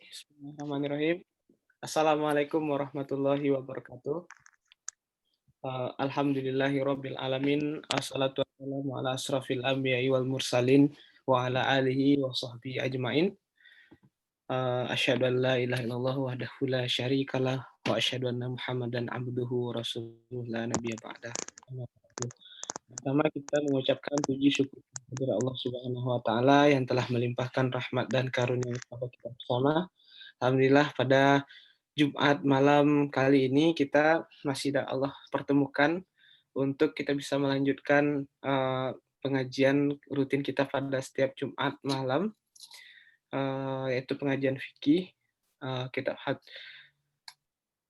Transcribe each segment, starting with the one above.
Bismillahirrahmanirrahim. Assalamualaikum warahmatullahi wabarakatuh. Alhamdulillahi alamin. Assalatu wassalamu ala asrafil anbiya'i wal mursalin wa ala alihi wa sahbihi ajmain. Asyhadu an la ilaha illallah wahdahu la syarikalah wa asyhadu anna Muhammadan abduhu wa rasuluh la nabiyya ba'dah. Pertama kita mengucapkan puji syukur kepada Allah Subhanahu wa taala yang telah melimpahkan rahmat dan karunia kepada kita bersama. Alhamdulillah pada Jumat malam kali ini kita masih Allah pertemukan untuk kita bisa melanjutkan pengajian rutin kita pada setiap Jumat malam, yaitu pengajian fikih.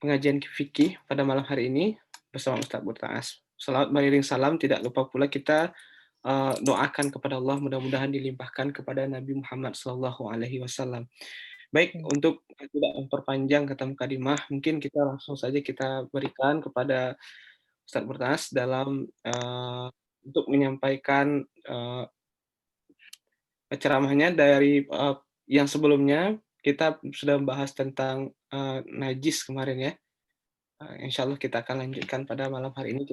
Pengajian fikih pada malam hari ini bersama Ustaz Burtaas. Salawat beriring salam, tidak lupa pula kita doakan kepada Allah mudah-mudahan dilimpahkan kepada Nabi Muhammad SAW. Baik, untuk tidak memperpanjang kata mukadimah, mungkin kita langsung saja kita berikan kepada Ustaz Bertas dalam untuk menyampaikan ceramahnya dari yang sebelumnya kita sudah membahas tentang najis kemarin ya. Insya Allah kita akan lanjutkan pada malam hari ini.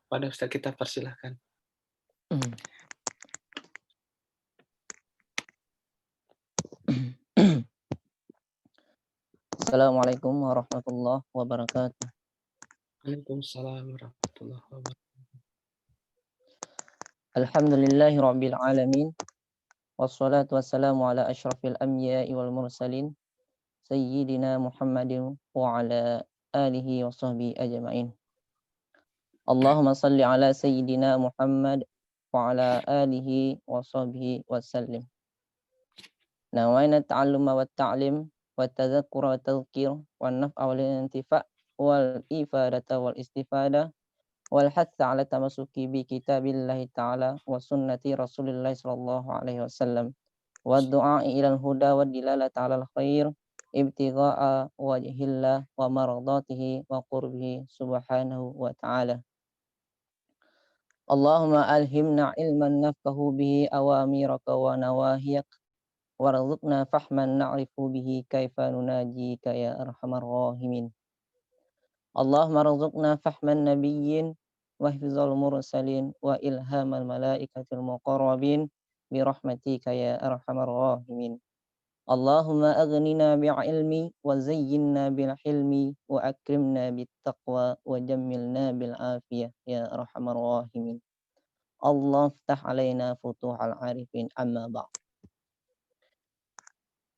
Pada Ustaz kita persilahkan. Assalamualaikum warahmatullahi wabarakatuh. Waalaikumsalam warahmatullahi wabarakatuh. Alhamdulillahi rabbil alamin. Wassalatu wassalamu ala asyrafil anbiya'i wal mursalin sayyidina Muhammadin wa ala alihi wa sahbihi ajma'in. Allahumma salli ala sayyidina Muhammad wa ala alihi wa sahbihi wa sallim. Nawaina ta'alluma wa ta'lim wa tadhakkura wa tadhkir wa naf'a wal intifa' wal ifadata wal istifada wal hatha ala tamasuki bi kitabillahi ta'ala wa sunnati rasulillahi sallallahu alaihi wasallam wa du'a ilal huda wa dilalata ala al-khair ibtigha'a wajhillah wa maradatihi wa qurbihi subhanahu wa ta'ala. Allahumma alhimna ilman nafkahu bihi awamiraka wa nawahiyak warzuqna fahman na'rifu bihi kaifa nunajika ya arhamar rahimin. Allahumma rzuqna fahman nabiyyin wa hifzal mursalin wa ilhamal malaikatil muqarrabin bi rahmatika ya arhamar rahimin. Allahumma aghnina bi'ilmi wa zayyinna bil hilmi wa akrimna bit taqwa wa jammilna bil afiyah ya arhamar rahimin. Allah ftah alaina futuhal arifin amma ba'd.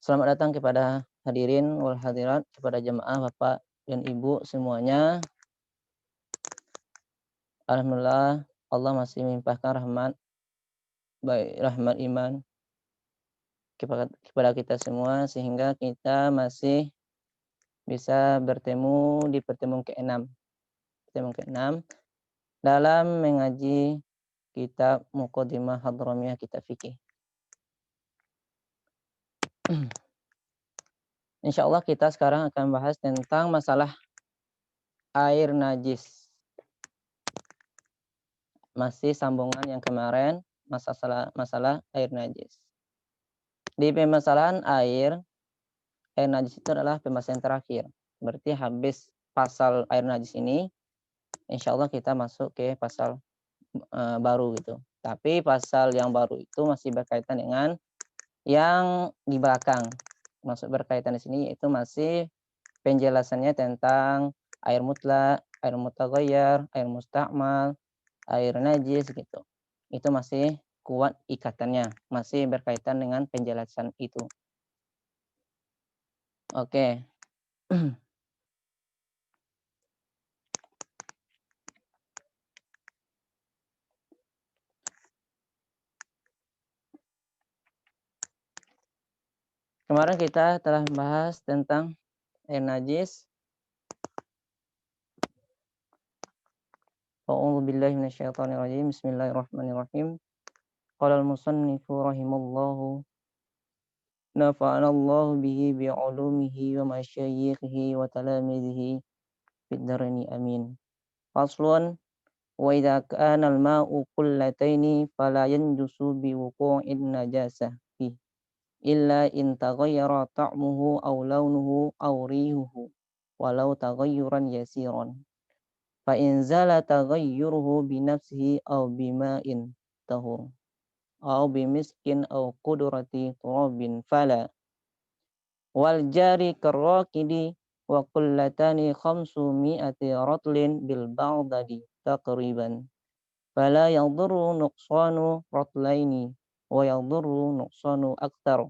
Selamat datang kepada hadirin wal hadirat, kepada jemaah Bapak dan Ibu semuanya. Alhamdulillah Allah masih melimpahkan rahmat, baik rahmat iman kepada kita semua sehingga kita masih bisa bertemu di pertemuan ke-6 dalam mengaji kitab Muqaddimah Hadramiyah kitab fikih. Insya Allah kita sekarang akan bahas tentang masalah air najis. Masih sambungan yang kemarin, masalah air najis. Di permasalahan air najis itu adalah pembahasan terakhir. Berarti habis pasal air najis ini, insya Allah kita masuk ke pasal baru gitu. Tapi pasal yang baru itu masih berkaitan dengan yang di belakang. Maksud berkaitan di sini yaitu masih penjelasannya tentang air mutlak, air mutaghayyir, air musta'mal, air najis gitu. Itu masih kuat ikatannya, masih berkaitan dengan penjelasan itu. Oke. Kemarin kita telah membahas tentang air najis. A'udzu billahi minasyaitonir rajim. Bismillahirrahmanirrahim. Qala al-musannifu rahimallahu nafa'anallahu bihi bi'ulumihi wa masyayikhihi wa talamidhihi fid daraini amin. Faslun wa idza kana al-ma'u qullataini fala yanjusu bi wuqu'in najasah fi. illa in taghayyara ta'muhu aw launuhu aw rihuhu walau taghayyuran yasiran. Fa in zala taghayyuruhu bi nafsihi aw bima'in tahur aw bimiskin aw qudrati turabin fala wal jari karraqidi wa kullatani khamsu mi'ati ratlin bil ba'dadi taqriban fala yadurru nuqsanu ratlaini wa yadurru nuqsanu aktar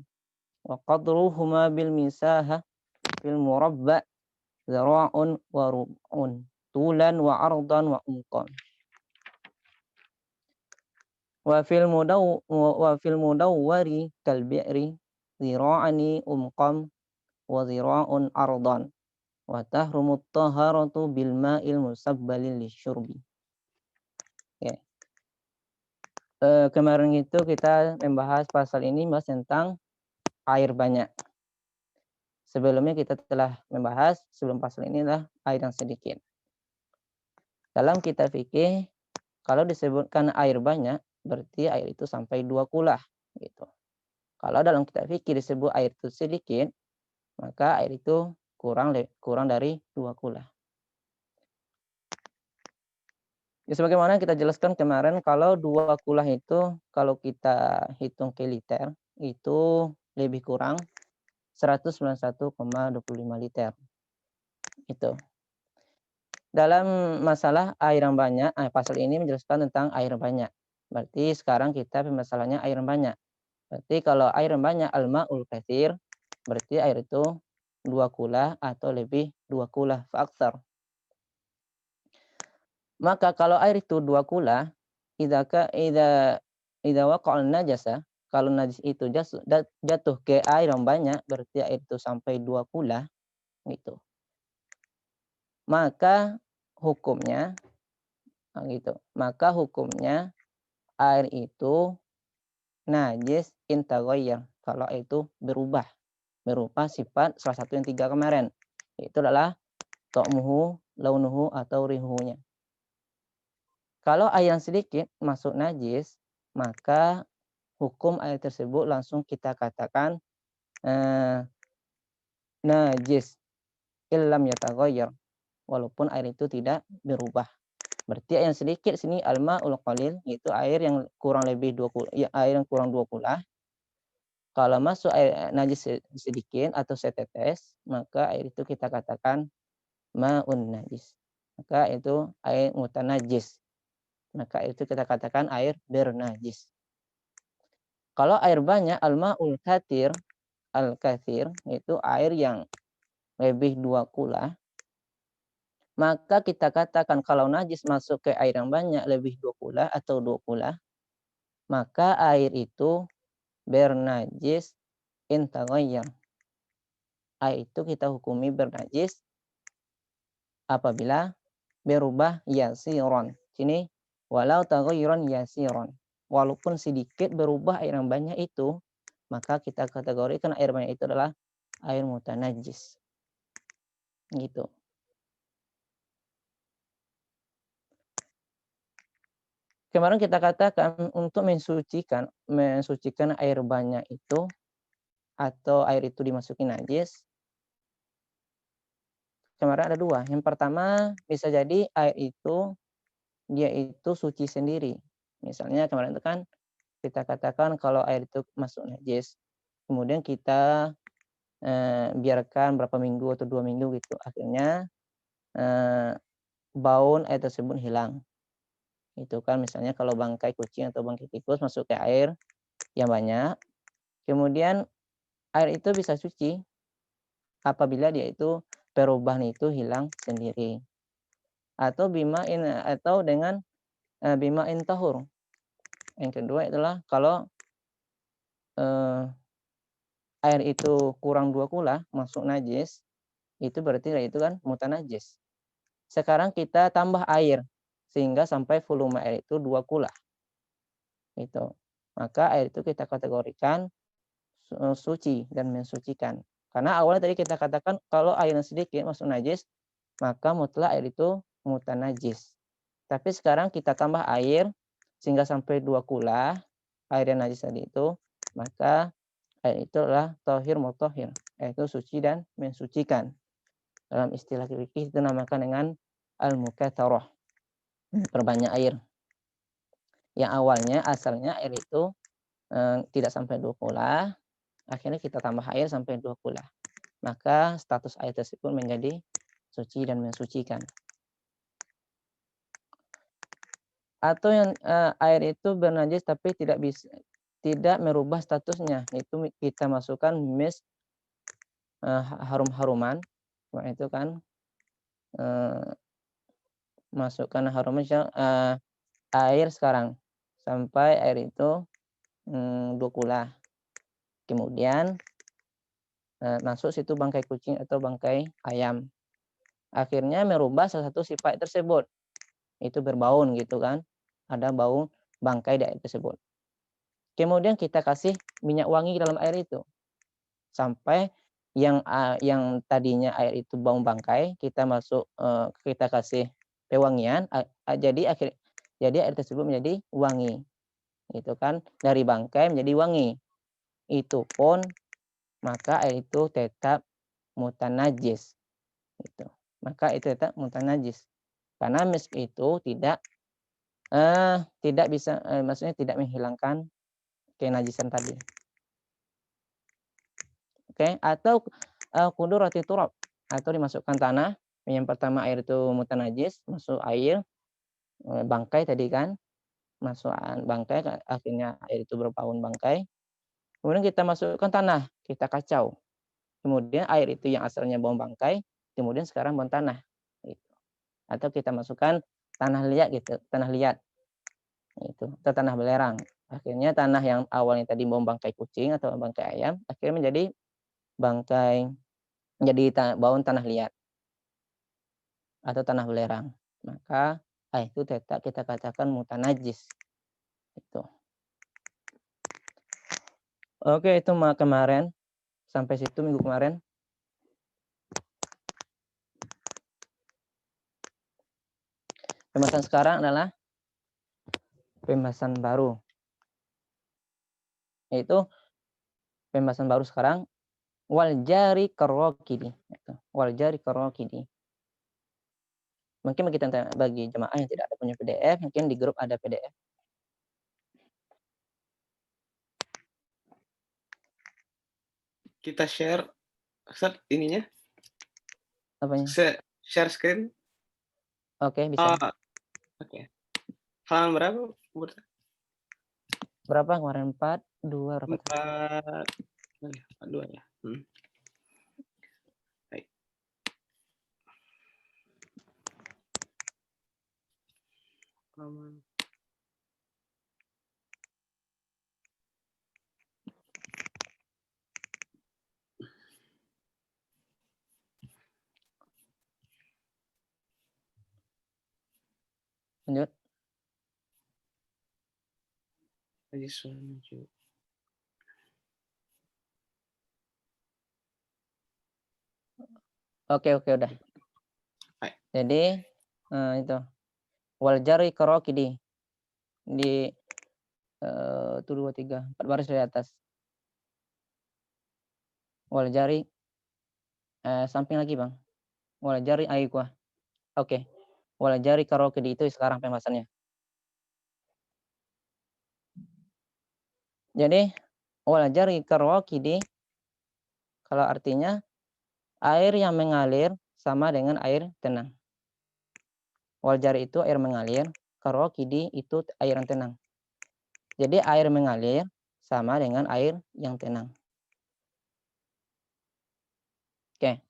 wa qadruhuma bil misaha fil murabba' zira'un wa rub'un tulan wa ardan wa umqan wa fil mudawwari kal bi'ri zira'ani umqam wa zira'un ardan wa tahrumu taharatu bil ma'il musabbali lisyurbi. Ya. Kemarin itu kita membahas pasal ini bahas tentang air banyak. Sebelumnya kita telah membahas sebelum pasal ini adalah air yang sedikit. Dalam kitab fikih kalau disebutkan air banyak berarti air itu sampai 2 kulah gitu. Kalau dalam kitab fikih disebut air itu sedikit maka air itu kurang dari 2 kulah. Ya, sebagaimana kita jelaskan kemarin kalau 2 kulah itu kalau kita hitung ke liter itu lebih kurang 191,25 liter. Itu. Dalam masalah air yang banyak, pasal ini menjelaskan tentang air banyak. Berarti sekarang kita pemasalannya air yang banyak. Berarti kalau air yang banyak al-ma'ul katsir, berarti air itu 2 kulah atau lebih 2 kulah fa'aktsar. Maka kalau air itu 2 kulah, idza waqa'an najasa, kalau najis itu jatuh ke air yang banyak, berarti air itu sampai 2 kulah, gitu. Maka hukumnya, gitu. Maka hukumnya air itu najis in taghayyar, kalau itu berubah, berupa sifat salah satu yang 3 kemarin. Itu adalah ta'muhu, launuhu atau rihunya. Kalau air yang sedikit masuk najis, maka hukum air tersebut langsung kita katakan najis illam yataghayyar, walaupun air itu tidak berubah. Berarti air yang sedikit sini al-ma'ul qalil, itu air yang kurang lebih 20 ya, air yang kurang 2 kulah. Kalau masuk air najis sedikit atau setetes, maka air itu kita katakan ma'un najis. Maka itu air mutanajis. Maka itu kita katakan air bernajis. Kalau air banyak al-ma'ul katsir, al-katsir itu air yang lebih 2 kulah, maka kita katakan kalau najis masuk ke air yang banyak lebih 2 kulah atau 2 kulah, maka air itu bernajis in taghayyar. Air itu kita hukumi bernajis apabila berubah yasiron. Sini walau taghayyuran yasiron. Walaupun sedikit berubah air yang banyak itu, maka kita kategorikan air banyak itu adalah air mutanajis. Gitu. Kemarin kita katakan untuk mensucikan air banyak itu atau air itu dimasuki najis. Kemarin ada 2. Yang pertama bisa jadi air itu dia itu suci sendiri. Misalnya kemarin itu kan kita katakan kalau air itu masuk najis, kemudian kita biarkan berapa minggu atau 2 minggu gitu. Akhirnya baun air tersebut hilang. Itu kan misalnya kalau bangkai kucing atau bangkai tikus masuk ke air yang banyak, kemudian air itu bisa suci apabila dia itu perubahan itu hilang sendiri. Atau dengan bima'in tahur. Yang kedua adalah kalau air itu kurang 2 kulah masuk najis, itu berarti itu kan mutanajis. Sekarang kita tambah air sehingga sampai volume air itu 2 kulah. Itu. Maka air itu kita kategorikan suci dan mensucikan. Karena awalnya tadi kita katakan kalau air yang sedikit masuk najis, maka mutlak air itu mutanajis. Tapi sekarang kita tambah air sehingga sampai 2 kulah air yang najis tadi itu, maka Air itu adalah tohir mutahhir, yaitu suci dan mensucikan. Dalam istilah fikih itu dinamakan dengan al-mukatharah, perbanyak air. Yang awalnya asalnya air itu tidak sampai 2 kula, akhirnya kita tambah air sampai 2 kula. Maka status air tersebut menjadi suci dan mensucikan. Atau yang air itu bernajis tapi tidak merubah statusnya, itu kita masukkan harum-haruman, itu kan masukkan haruman air sekarang sampai air itu 2 kula. Kemudian masuk situ bangkai kucing atau bangkai ayam. Akhirnya merubah salah satu sifat tersebut. Itu berbaun gitu kan. Ada bau bangkai di air tersebut. Kemudian kita kasih minyak wangi dalam air itu. Sampai yang tadinya air itu bau bangkai, kita kasih pewangian, jadi air tersebut menjadi wangi. Gitu kan. Dari bangkai menjadi wangi. Itu pun maka air itu tetap mutanajis. Gitu. Maka itu tetap mutanajis. Karena misk itu tidak bisa, maksudnya tidak menghilangkan kenajisan tadi. Oke, atau qudurati turab, atau dimasukkan tanah. Yang pertama air itu mutanajis, masuk air bangkai tadi kan, masuk bangkai, akhirnya air itu berbaun bangkai. Kemudian kita masukkan tanah, kita kacau. Kemudian air itu yang asalnya bau bangkai, kemudian sekarang bau tanah. Gitu. Atau kita masukkan tanah liat gitu, tanah liat. Itu, atau tanah belerang. Akhirnya tanah yang awalnya tadi bau bangkai kucing atau bangkai ayam, akhirnya menjadi bau tanah liat atau tanah belerang. Maka air itu tetap kita katakan mutanajis. Itu. Oke, itu kemarin. Sampai situ minggu kemarin. Pembahasan sekarang adalah pembahasan baru. Yaitu pembahasan baru sekarang wal jari karokidi. Wal jari karokidi. Mungkin bagi jemaah yang tidak ada punya PDF, mungkin di grup ada PDF. Kita share Ustaz ininya. Apanya? Share screen. Oke, bisa. Oke. Halaman berapa? Berapa kemarin? 4, 2 berapa? 4, 2 ya. Baik. Lanjut. Oke, udah. Baik. Jadi itu wal jari karokidi di 1, 2, 3, 4 baris dari atas. Wal jari samping lagi, Bang. Wal jari aigwa. Oke. Wal jari karokidi itu sekarang pembahasannya. Jadi wal jari karokidi kalau artinya air yang mengalir sama dengan air tenang. Wal jari itu air mengalir, karokidi itu air yang tenang. Jadi air mengalir sama dengan air yang tenang. Oke.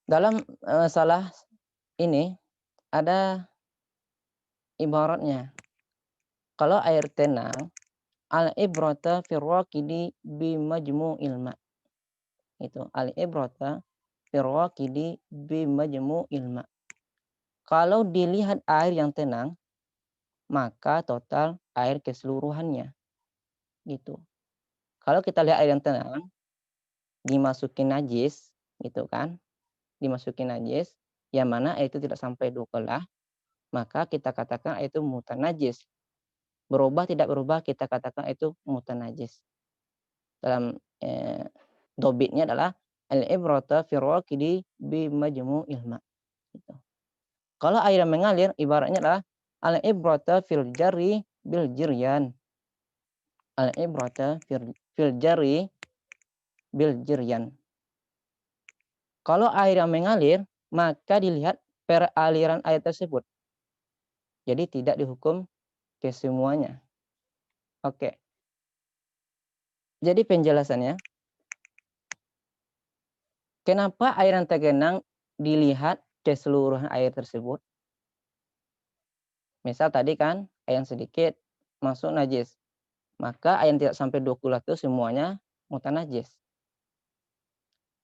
Dalam salah ini ada ibaratnya. Kalau air tenang, al-ibrata fi raqidi bi majmu'il ma. Itu al-ibrata fi raqidi bi majmu'il ma. Kalau dilihat air yang tenang, maka total air keseluruhannya. Gitu. Kalau kita lihat air yang tenang, dimasukin najis, gitu kan? Dimasukin najis, yang mana air itu tidak sampai 2 kelah, maka kita katakan air itu mutanajis. Berubah tidak berubah kita katakan itu mutanajis. Dalam dobitnya adalah al-ibrata fi raqidi bi majmu'il ma. Gitu. Kalau air yang mengalir ibaratnya adalah al-ibrata fil jari bil jiryan. Al-ibrata fil jari bil jiryan. Kalau air yang mengalir, maka dilihat peraliran air tersebut. Jadi tidak dihukum kesemuanya. Oke. Jadi penjelasannya, kenapa air yang tergenang dilihat keseluruhan air tersebut? Misal tadi kan air yang sedikit masuk najis. Maka air yang tidak sampai 2 kulah itu semuanya mutanajis.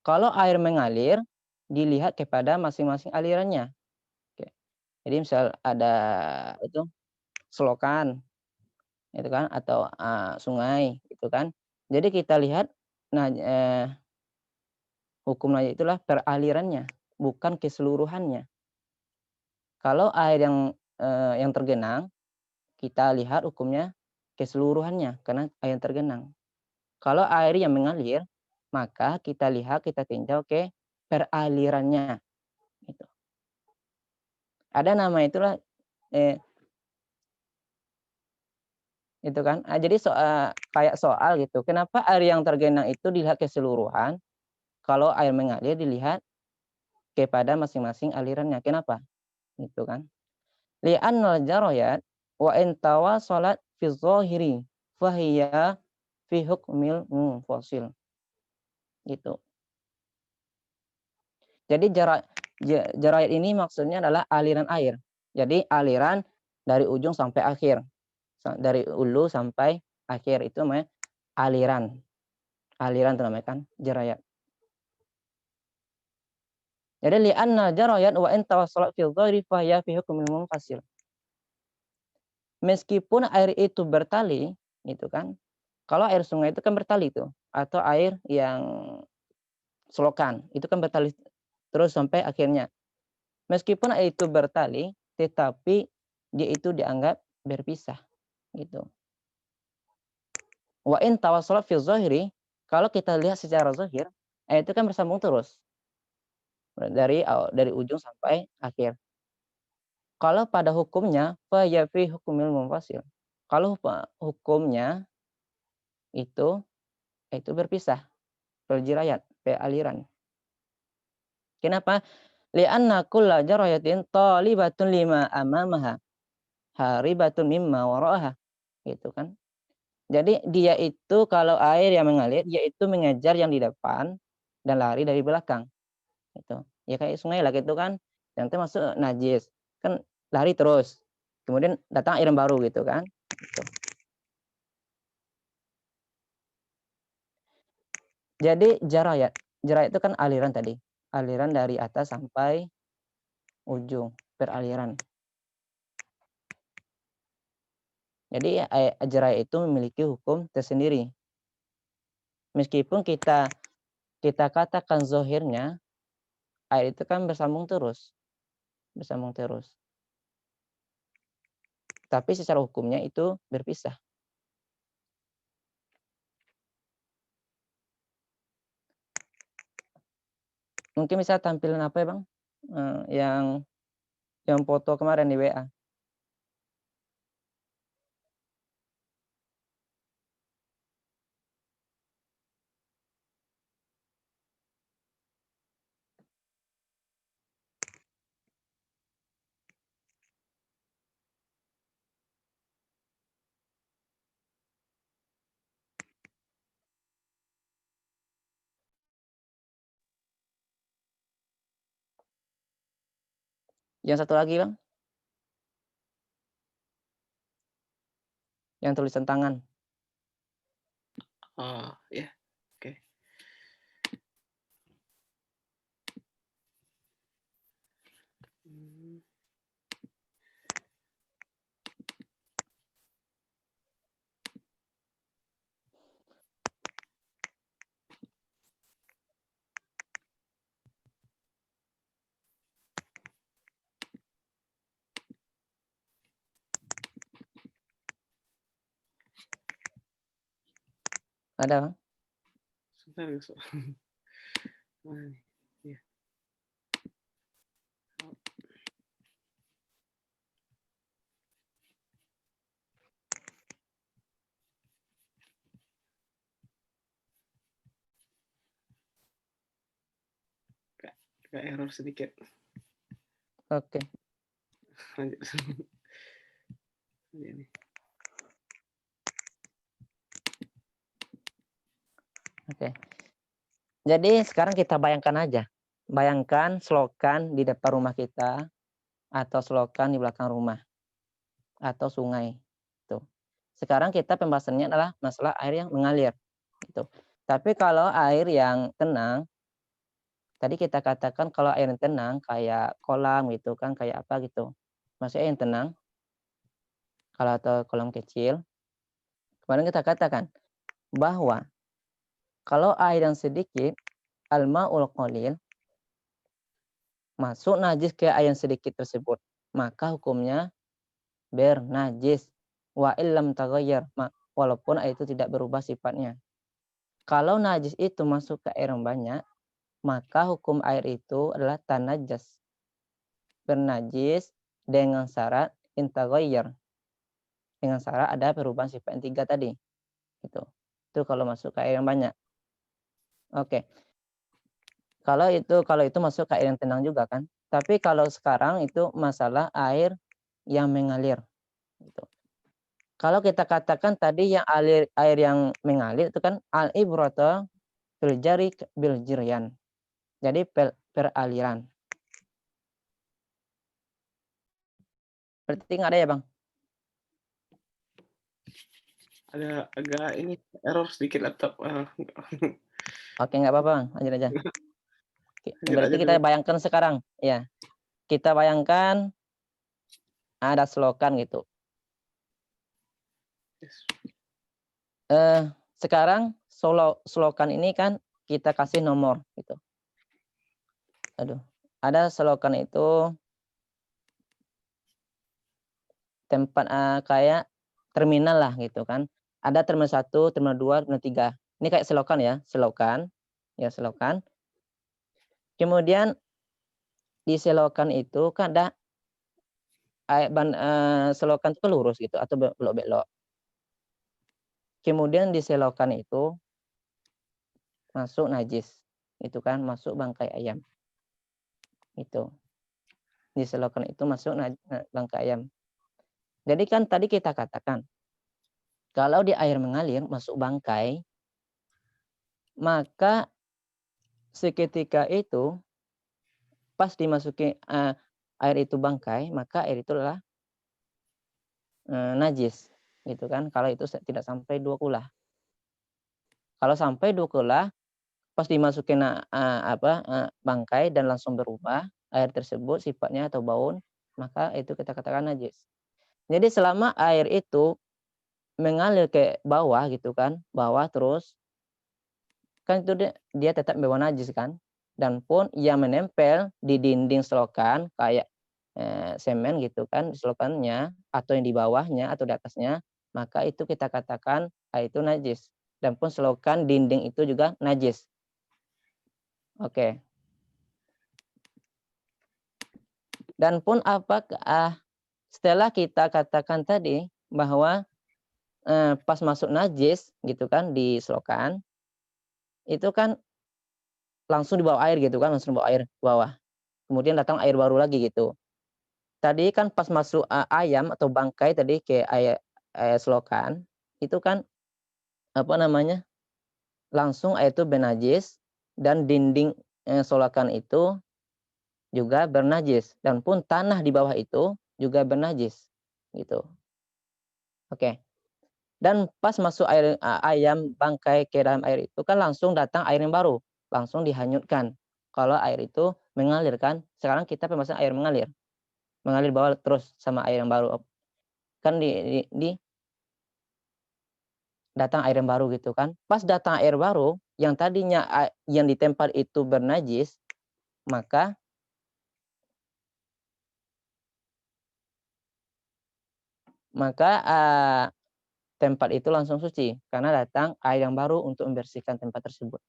Kalau air mengalir, dilihat kepada masing-masing alirannya. Oke. Jadi misal ada itu selokan, itu kan, atau sungai, itu kan. Jadi kita lihat, nah hukum najis itulah peralirannya, bukan keseluruhannya. Kalau air yang tergenang, kita lihat hukumnya keseluruhannya karena air yang tergenang. Kalau air yang mengalir, maka kita lihat, kita tinjau ke peralirannya. Gitu. Ada nama itulah itu kan. Jadi kayak soal gitu. Kenapa air yang tergenang itu dilihat keseluruhan? Kalau air mengalir dilihat kepada masing-masing alirannya. Kenapa? Gitu kan. Li'annal jarayat wa in tawasalat fi dhahiri fahiya fi hukmil munfasil. Gitu. Jadi jarayat ini maksudnya adalah aliran air. Jadi aliran dari ujung sampai akhir. Dari hulu sampai akhir itu namanya aliran. Aliran itu namanya kan jarayat. Jadi li'anna jarayat wa in tawassalat fi dhahiri fahiya fi hukmil munfasil. Meskipun air itu bertali, gitu kan. Kalau air sungai itu kan bertali itu, atau air yang selokan, itu kan bertali terus sampai akhirnya. Meskipun air itu bertali, tetapi dia itu dianggap berpisah, gitu. Wa in tawassalat fi dhahiri, kalau kita lihat secara zahir, air itu kan bersambung terus. Dari ujung sampai akhir. Kalau pada hukumnya, fa ya fi hukmil munfasil. Kalau hukumnya itu berpisah, berjirayat, aliran. Kenapa? Li'anna kulla jarayatin talibatun lima amamaha, haribatun mimma wara'aha. Gitu kan. Jadi dia itu kalau air yang mengalir, dia itu mengejar yang di depan dan lari dari belakang. Gitu. Ya kayak sungai lah gitu kan. Yang termasuk najis. Kan lari terus. Kemudian datang air yang baru gitu kan. Gitu. Jadi jarayat. Jarayat itu kan aliran tadi. Aliran dari atas sampai ujung. Peraliran. Jadi jarayat itu memiliki hukum tersendiri. Meskipun kita katakan zohirnya, air itu kan bersambung terus. Bersambung terus. Tapi secara hukumnya itu berpisah. Mungkin bisa tampilan apa ya Bang? Yang foto kemarin di WA. Yang satu lagi Bang. Yang tulisan tangan. Oh, ya. Oke. Ada, Bang? Sebentar ya, so. Mana nih? Iya. Agak error sedikit. Oke. Lanjut. Ini. Oke. Jadi sekarang kita bayangkan aja. Bayangkan selokan di depan rumah kita atau selokan di belakang rumah atau sungai. Tuh. Sekarang kita pembahasannya adalah masalah air yang mengalir gitu. Tapi kalau air yang tenang, tadi kita katakan kalau air yang tenang kayak kolam gitu kan, kayak apa gitu. Maksudnya yang tenang, kalau atau kolam kecil. Kemarin kita katakan bahwa kalau air yang sedikit, al-ma'ul qalil, masuk najis ke air yang sedikit tersebut, maka hukumnya bernajis. Wa illam taghayyar, walaupun air itu tidak berubah sifatnya. Kalau najis itu masuk ke air yang banyak, maka hukum air itu adalah tanajas. Bernajis dengan syarat intaghayyar. Dengan syarat ada perubahan sifat yang 3 tadi. Gitu. Itu kalau masuk ke air yang banyak. Oke. Kalau itu masuk ke air yang tenang juga kan. Tapi kalau sekarang itu masalah air yang mengalir. Gitu. Kalau kita katakan tadi yang air yang mengalir itu kan al-ibrata bil jari bil jiryan. Jadi peraliran. Berarti nggak ada ya, Bang? Ada agak ini error sedikit laptop. Oke, nggak apa-apa, Bang. Lanjut aja. Lanjut Berarti aja kita dulu. bayangkan sekarang, ya. Kita bayangkan ada selokan gitu. Sekarang selokan ini kan kita kasih nomor gitu. Aduh, ada selokan itu tempat kayak terminal lah gitu kan. Ada terminal 1, terminal 2, terminal 3. Ini kayak selokan ya, selokan. Ya, selokan. Kemudian di selokan itu kan ada selokan itu lurus gitu atau belok-belok. Kemudian di selokan itu masuk najis. Itu kan masuk bangkai ayam. Itu. Di selokan itu masuk bangkai ayam. Jadi kan tadi kita katakan kalau di air mengalir masuk bangkai, maka seketika itu pas dimasuki air itu bangkai, maka air itu adalah najis, gitu kan. Kalau itu tidak sampai 2 kula. Kalau sampai 2 kula, pas dimasukin bangkai dan langsung berubah air tersebut sifatnya atau bau, maka itu kita katakan najis. Jadi selama air itu mengalir ke bawah gitu kan, bawah terus kan itu dia tetap membawa najis kan. Dan pun yang menempel di dinding selokan kayak semen gitu kan di selokannya atau yang di bawahnya atau di atasnya, maka itu kita katakan itu najis. Dan pun selokan dinding itu juga najis. Oke. Dan pun apakah setelah kita katakan tadi bahwa pas masuk najis gitu kan di selokan, itu kan langsung dibawa air gitu kan, langsung dibawa air ke bawah. Kemudian datang air baru lagi gitu. Tadi kan pas masuk ayam atau bangkai tadi ke air selokan, itu kan apa namanya, langsung air itu bernajis dan dinding selokan itu juga bernajis dan pun tanah di bawah itu juga bernajis gitu. Oke. Dan pas masuk air ayam bangkai ke dalam air itu kan langsung datang air yang baru, langsung dihanyutkan. Kalau air itu mengalir kan, sekarang kita pembahasan air mengalir. Mengalir bawah terus sama air yang baru. Kan di datang air yang baru gitu kan. Pas datang air baru yang tadinya yang di tempat itu bernajis, maka maka tempat itu langsung suci karena datang air yang baru untuk membersihkan tempat tersebut.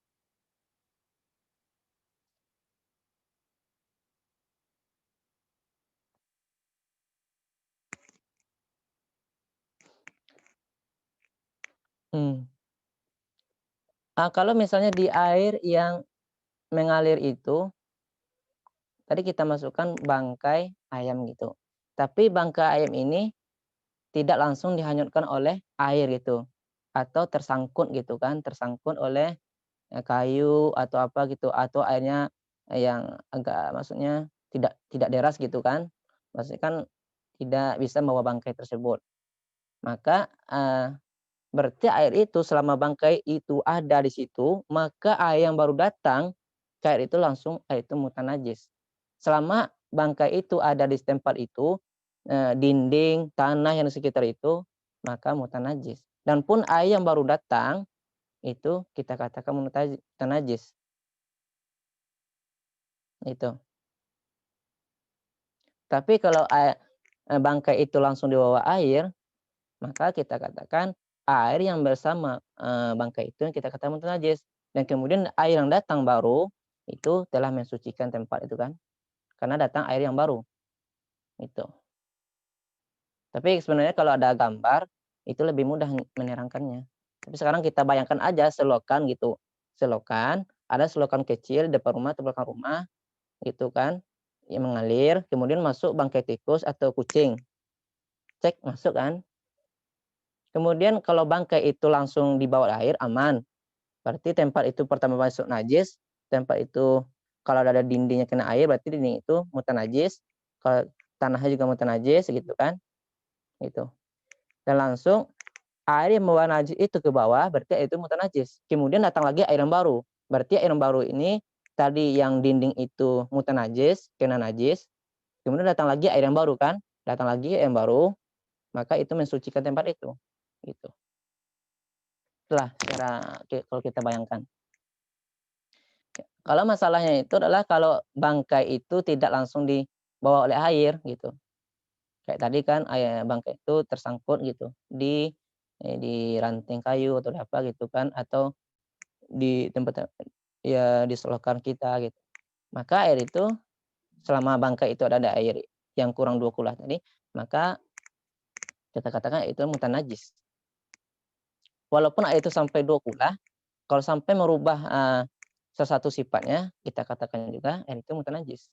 Kalau misalnya di air yang mengalir itu, tadi kita masukkan bangkai ayam gitu. Tapi bangkai ayam ini tidak langsung dihanyutkan oleh air gitu, atau tersangkut gitu kan, tersangkut oleh kayu atau apa gitu, atau airnya yang agak maksudnya tidak deras gitu kan. Maksudnya kan tidak bisa membawa bangkai tersebut. Maka berarti air itu selama bangkai itu ada di situ, maka air yang baru datang ke air itu langsung air itu mutan najis. Selama bangkai itu ada di tempat itu, dinding, tanah yang di sekitar itu, maka mutan najis. Dan pun air yang baru datang itu kita katakan mutan najis. Itu. Tapi kalau bangkai itu langsung di bawah air, maka kita katakan air yang bersama bangkai itu yang kita katakan mutan najis. Dan kemudian air yang datang baru itu telah mensucikan tempat itu kan. Karena datang air yang baru. Itu. Tapi sebenarnya kalau ada gambar itu lebih mudah menerangkannya. Tapi sekarang kita bayangkan aja selokan gitu. Selokan, ada selokan kecil depan rumah atau belakang rumah gitu kan. Yang mengalir, kemudian masuk bangkai tikus atau kucing. Cek masuk kan. Kemudian kalau bangkai itu langsung di bawah air aman. Berarti tempat itu pertama masuk najis, tempat itu kalau ada dindingnya kena air berarti dinding itu mutan najis. Kalau tanahnya juga mutan najis gitu kan. Gitu. Dan langsung air yang membawa najis itu ke bawah berarti itu mutan najis. Kemudian datang lagi air yang baru. Berarti air yang baru ini tadi yang dinding itu mutan najis, kena najis. Kemudian datang lagi air yang baru kan? Datang lagi air yang baru, maka itu mensucikan tempat itu. Gitu. Itulah secara kalau kita bayangkan. Kalau masalahnya itu adalah kalau bangkai itu tidak langsung dibawa oleh air gitu. Kayak tadi kan bangkai itu tersangkut gitu di ranting kayu atau apa gitu kan, atau di tempat ya di selokan kita gitu. Maka air itu selama bangkai itu ada air yang kurang 2 kula tadi, maka kita katakan itu mutan najis. Walaupun air itu sampai 2 kula, kalau sampai merubah salah satu sifatnya, kita katakan juga air itu mutan najis.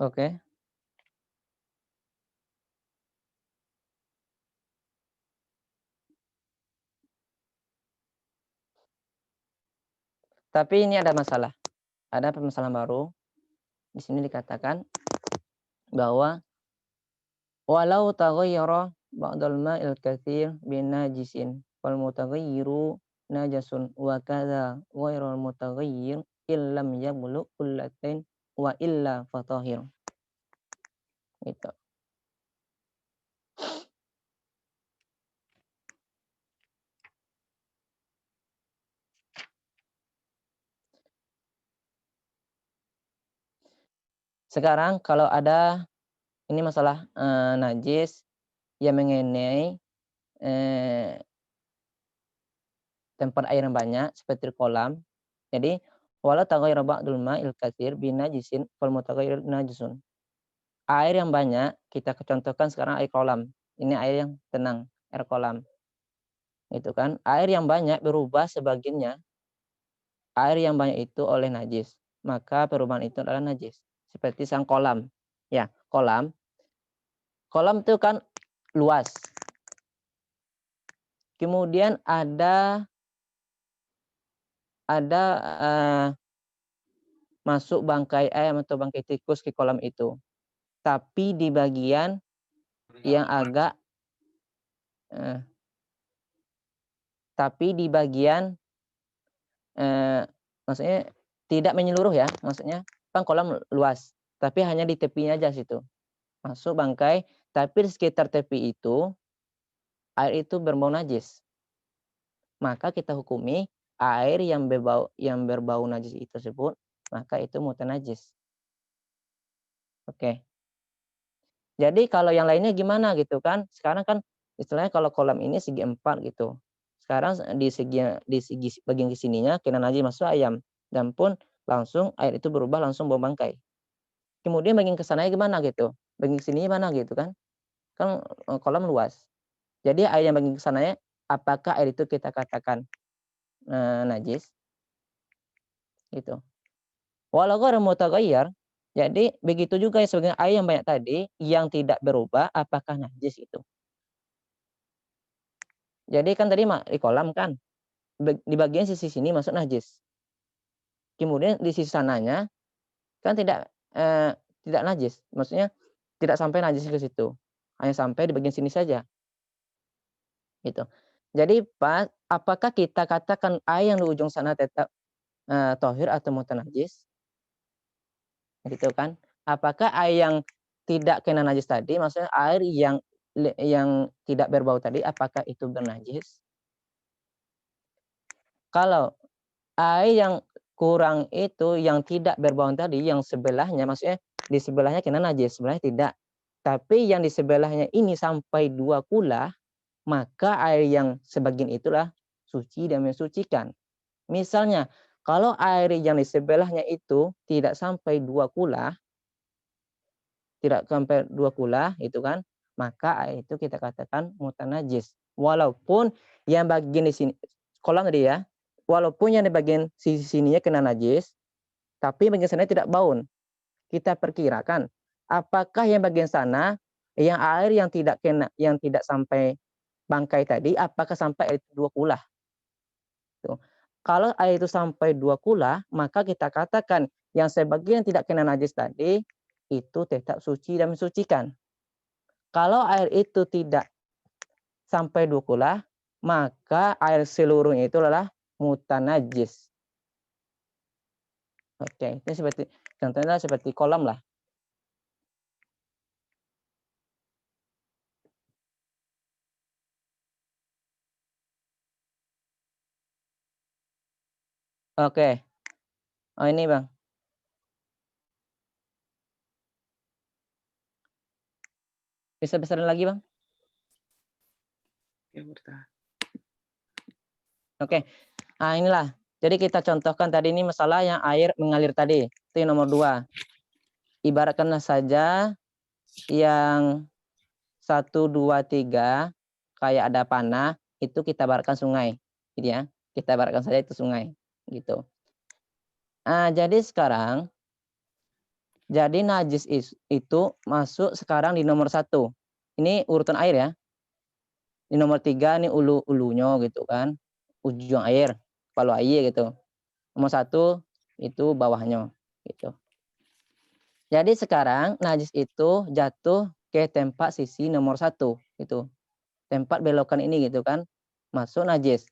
Oke. Tapi ini ada masalah. Ada permasalahan baru. Di sini dikatakan bahwa walau taghayyara ba'dal ma'il katsir binajisin wal mutaghayyiru najasun wa kadza ghairul mutaghayyir illam yablugh kullatain wa illa fatahir. Gitu. Sekarang kalau ada ini masalah najis yang mengenai tempat air yang banyak seperti kolam. Jadi walau taghayyara ba'dul ma'il katsir binajisin fal mutaghayyir najisun. Air yang banyak kita contohkan sekarang air kolam. Ini air yang tenang, air kolam. Gitu kan. Air yang banyak berubah sebagiannya air yang banyak itu oleh najis. Maka perubahan itu adalah najis. Seperti sang kolam. Ya, kolam. Kolam itu kan luas. Kemudian ada masuk bangkai ayam atau bangkai tikus ke kolam itu. Tapi di bagian yang agak tapi di bagian maksudnya tidak menyeluruh ya, maksudnya kan kolam luas, tapi hanya di tepinya aja situ. Masuk bangkai, tapi di sekitar tepi itu air itu berbau najis. Maka kita hukumi air yang berbau najis itu tersebut, maka itu mutanajis. Oke. Jadi kalau yang lainnya gimana gitu kan? Sekarang kan istilahnya kalau kolam ini segi 4 gitu. Sekarang di segi bagian kesininya kena najis masuk ayam, dan pun langsung air itu berubah langsung bau bangkai. Kemudian bagian ke sananya gimana gitu? Bagian ke sininya mana gitu kan? Kan kolam luas. Jadi air yang bagian ke sananya apakah air itu kita katakan najis? Gitu. Walau ghairu mutaghayyir, jadi begitu juga sebagian air yang banyak tadi yang tidak berubah apakah najis itu. Jadi kan tadi di kolam kan di bagian sisi sini masuk najis. Kemudian di sisi sananya kan tidak najis. Maksudnya tidak sampai najis ke situ. Hanya sampai di bagian sini saja. Gitu. Jadi apakah kita katakan air yang di ujung sana tetap tohir atau mutanajis? Gitu kan? Apakah air yang tidak kena najis tadi, maksudnya air yang tidak berbau tadi, apakah itu bernajis? Kalau air yang kurang itu, yang tidak berbau tadi, yang sebelahnya, maksudnya di sebelahnya kena najis, sebelahnya tidak. Tapi yang di sebelahnya ini sampai 2 kula, maka air yang sebagian itulah suci dan mensucikan. Misalnya, kalau air yang di sebelahnya itu tidak sampai 2 kula, itu kan, maka air itu kita katakan mutanajis. Walaupun yang bagian di sini kolam tadi ya, walaupun yang di bagian sisi sininya kena najis, tapi bagian sana tidak baun. Kita perkirakan apakah yang bagian sana yang air yang tidak sampai bangkai tadi, apakah sampai air itu 2 kula? Tuh. Kalau air itu sampai 2 kula, maka kita katakan yang sebagian tidak kena najis tadi itu tetap suci dan mensucikan. Kalau air itu tidak sampai 2 kula, maka air seluruhnya itu adalah mutanajis. Oke, itu seperti contohnya seperti kolam lah. Oke. Oh ini Bang. Bisa besarin lagi Bang? Ya, bertahan. Oke. Nah inilah. Jadi kita contohkan tadi ini masalah yang air mengalir tadi. Itu yang nomor 2. Ibaratkanlah saja yang 1, 2, 3 kayak ada panah, itu kita ibaratkan sungai. Gitu ya. Kita ibaratkan saja itu sungai. Gitu. Nah, jadi sekarang jadi najis itu masuk sekarang di nomor 1. Ini urutan air ya. Di nomor 3 ini ulunya gitu kan. Ujung air, kepala air gitu. Nomor 1 itu bawahnya gitu. Jadi sekarang najis itu jatuh ke tempat sisi nomor 1 gitu. Tempat belokan ini gitu kan. Masuk najis.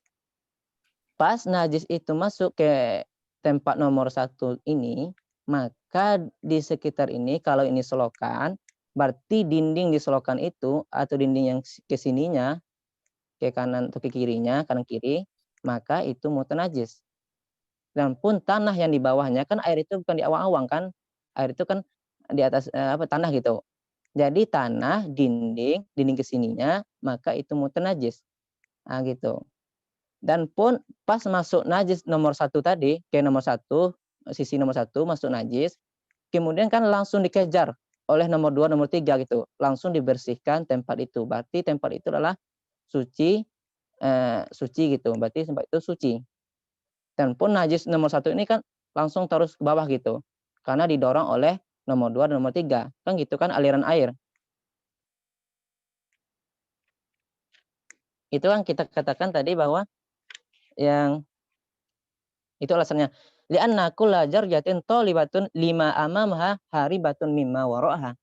Pas najis itu masuk ke tempat nomor 1 ini, maka di sekitar ini kalau ini selokan, berarti dinding di selokan itu atau dinding yang ke sininya, ke kanan atau ke kirinya, kanan kiri, maka itu mutanajis. Dan pun tanah yang di bawahnya kan air itu bukan di awang-awang kan, air itu kan di atas tanah gitu. Jadi tanah, dinding ke sininya, maka itu mutanajis. Nah gitu. Dan pun pas masuk najis nomor 1 tadi, ke nomor 1, sisi nomor 1 masuk najis, kemudian kan langsung dikejar oleh nomor 2, nomor 3 gitu. Langsung dibersihkan tempat itu. Berarti tempat itu adalah suci gitu. Berarti tempat itu suci. Dan pun najis nomor 1 ini kan langsung terus ke bawah gitu. Karena didorong oleh nomor 2 dan nomor 3. Kan gitu kan aliran air. Itu kan kita katakan tadi bahwa yang itu alasannya. Li'anna kulla jarjatin thalibatun lima amamaha haribatun mimma wara'aha.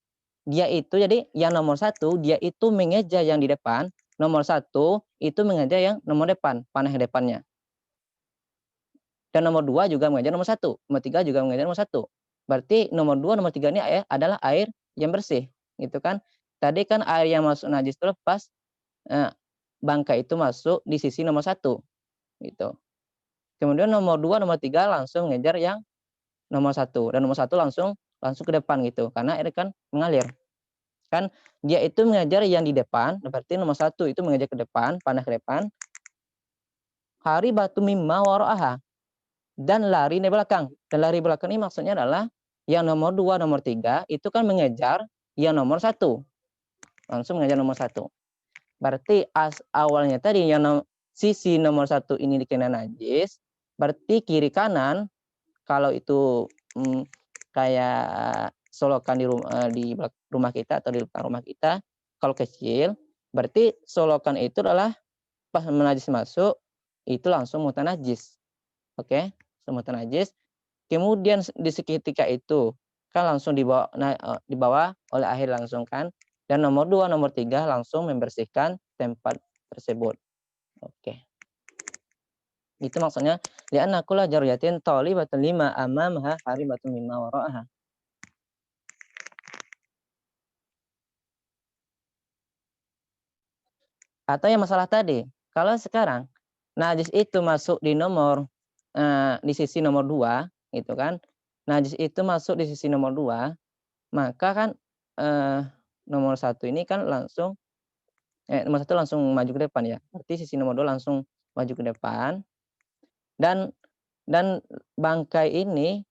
Dia itu jadi yang nomor 1 dia itu mengeja yang di depan, nomor 1 itu mengeja yang nomor depan, panah depannya. Dan nomor 2 juga mengajar nomor 1, nomor 3 juga mengajar nomor 1. Berarti nomor 2, nomor 3 ini adalah air yang bersih, gitu kan. Tadi kan air yang masuk najis itu lepas bangkai itu masuk di sisi nomor 1, gitu. Kemudian nomor 2, nomor 3 langsung mengejar yang nomor 1, dan nomor 1 langsung ke depan gitu, karena air kan mengalir. Kan dia itu mengejar yang di depan, berarti nomor 1 itu mengejar ke depan, panah ke depan. Haribatu mimma wara'aha, dan lari di belakang. Dan lari belakang ini maksudnya adalah yang nomor 2, nomor 3 itu kan mengejar yang nomor 1. Langsung mengejar nomor 1. Berarti awalnya tadi yang sisi nomor 1 ini dikena najis, berarti kiri kanan kalau itu kayak solokan di rumah kita atau di depan rumah kita, kalau kecil, berarti solokan itu adalah pas najis masuk, itu langsung mutanajis. Oke, mutanajis. Kemudian di seketika itu kan langsung dibawa oleh air langsung kan. Dan nomor 2, nomor 3 langsung membersihkan tempat tersebut. Oke. Itu maksudnya li'anna kulla jaryatin thalibatun lima amamaha haribatun mimma wara'aha. Atau yang masalah tadi, kalau sekarang najis itu masuk di nomor di sisi nomor 2 gitu kan. Najis itu masuk di sisi nomor 2, maka kan nomor 1 ini kan langsung nomor 1 langsung maju ke depan ya. Berarti sisi nomor 2 langsung maju ke depan, dan bangkai ini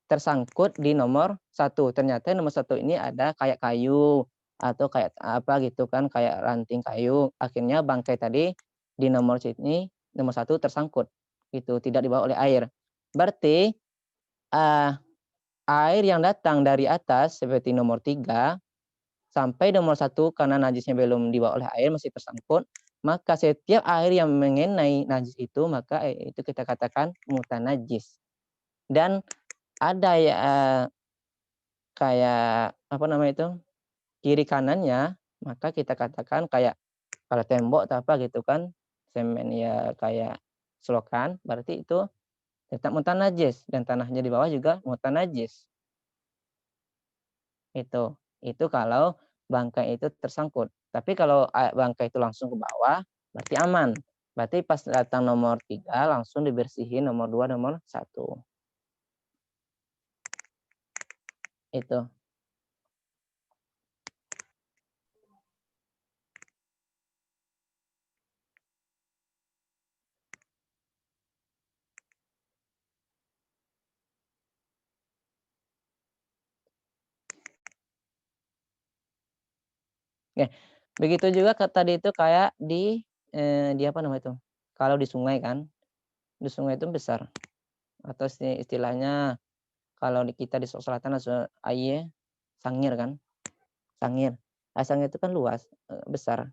tersangkut di nomor 1. Ternyata nomor 1 ini ada kayak kayu atau kayak apa gitu kan, kayak ranting kayu. Akhirnya bangkai tadi di nomor sini, nomor 1 tersangkut gitu, tidak dibawa oleh air. Berarti air yang datang dari atas seperti nomor 3 sampai nomor 1 karena najisnya belum dibawa oleh air, masih tersangkut, maka setiap air yang mengenai najis itu, maka itu kita katakan mutanajis. Dan ada ya kayak apa namanya itu, kiri kanannya, maka kita katakan kayak kalau tembok atau apa gitu kan, semen ya kayak selokan, berarti itu tetap mutanajis, dan tanahnya di bawah juga mutanajis. Itu kalau bangkai itu tersangkut. Tapi kalau bangkai itu langsung ke bawah, berarti aman. Berarti pas datang nomor 3 langsung dibersihin, nomor 2, nomor 1. Itu. Oke. Begitu juga tadi itu kayak di apa namanya itu, kalau di sungai kan, di sungai itu besar, atau istilahnya kalau kita di selatan aye sangir kan, sangir. Sangir itu kan luas, besar.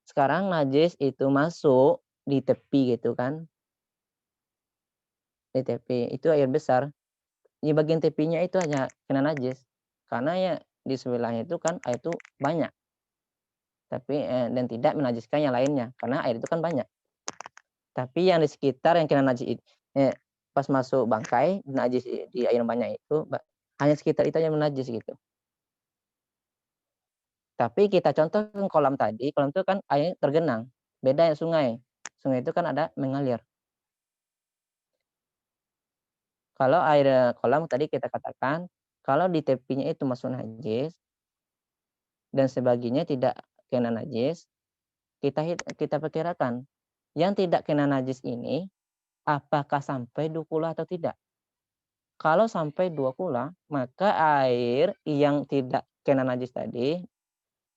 Sekarang najis itu masuk di tepi gitu kan, di tepi, itu air besar, di bagian tepinya itu hanya kena najis, karena ya di sebelahnya itu kan air itu banyak, tapi dan tidak menajiskan yang lainnya, karena air itu kan banyak. Tapi yang di sekitar yang kena najis pas masuk bangkai, najis di air banyak itu, hanya sekitar itu yang menajis gitu. Tapi kita contohkan kolam tadi, kolam itu kan airnya tergenang, beda yang sungai. Sungai itu kan ada mengalir. Kalau air kolam tadi kita katakan, kalau di tepinya itu masuk najis dan sebagiannya tidak kena najis, kita perkirakan yang tidak kena najis ini apakah sampai 2 kula atau tidak. Kalau sampai 2 kula, maka air yang tidak kena najis tadi,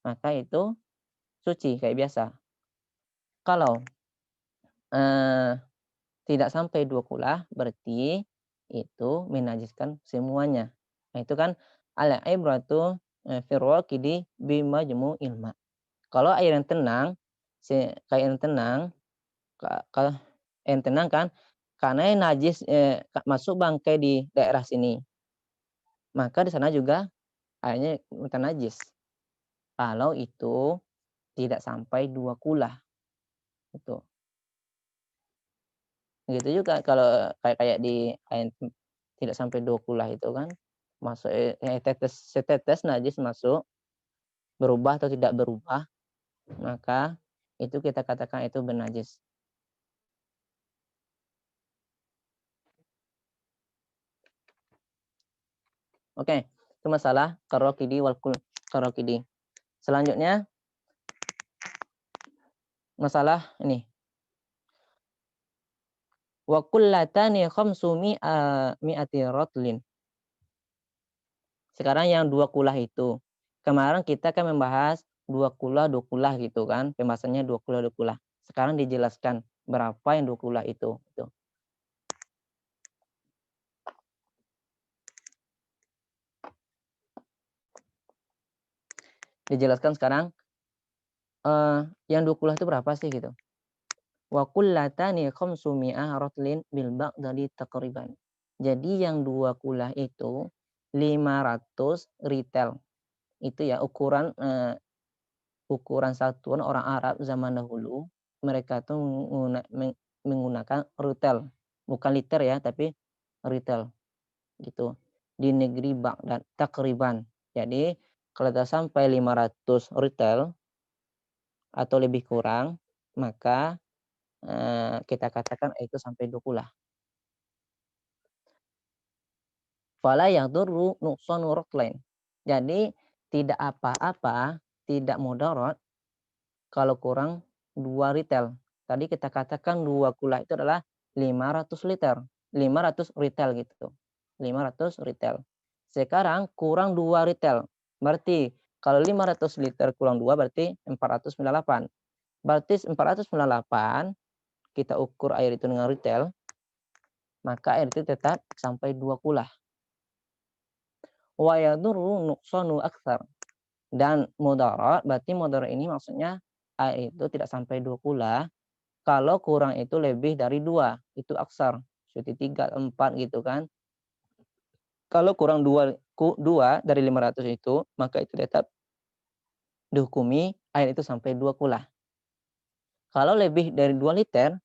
maka itu suci kayak biasa. Kalau tidak sampai 2 kula, berarti itu menajiskan semuanya. Nah itu kan al-ibratu fi raqidi bimajmu'il ma'. Kalau air yang tenang, kayak yang tenang, kalau yang tenang kan, karena yang najis masuk bangkai di daerah sini, maka di sana juga airnya mutanajis. Kalau itu tidak sampai 2 kula, itu. Begitu juga kalau kayak di air tidak sampai 2 kulah itu kan, masuk setetes najis masuk, berubah atau tidak berubah, maka itu kita katakan itu bernajis. Oke, itu masalah karokidi wal karokidi. Selanjutnya masalah ini. Wa kullatani khamsu mi'ati ratlin. Sekarang yang 2 kulah itu. Kemarin kita kan membahas 2 kulah gitu kan. Pembahasannya 2 kulah. Sekarang dijelaskan berapa yang 2 kulah itu. Gitu. Dijelaskan sekarang yang 2 kulah itu berapa sih gitu. Wa kullatani khamsu mi'ah ratlin bil baqdadi taqriban. Jadi yang 2 kulah itu 500 ritel. Itu ya ukuran satuan orang Arab zaman dahulu, mereka tuh menggunakan ritel, bukan liter ya, tapi ritel gitu. Di negeri Baghdad takriban. Jadi kalau sudah sampai 500 ritel atau lebih kurang, maka kita katakan itu sampai 2 kulah. Fala yadurru nuqsanu ratlain. Jadi tidak apa-apa, tidak mudarat kalau kurang 2 ritel. Tadi kita katakan 2 kulah itu adalah 500 liter. 500 ritel gitu. 500 ritel. Sekarang kurang 2 ritel. Berarti kalau 500 liter kurang 2 berarti 498. Berarti 498 kita ukur air itu dengan ritel, maka air itu tetap sampai 2 kulah. Wa yadurru nuqsanu aktsar. Dan mudarat, berarti mudarat ini maksudnya air itu tidak sampai 2 kulah. Kalau kurang itu lebih dari 2, itu aksar. Seperti 3, 4 gitu kan. Kalau kurang 2 dari 500 itu, maka itu tetap dihukumi air itu sampai 2 kulah. Kalau lebih dari 2 liter,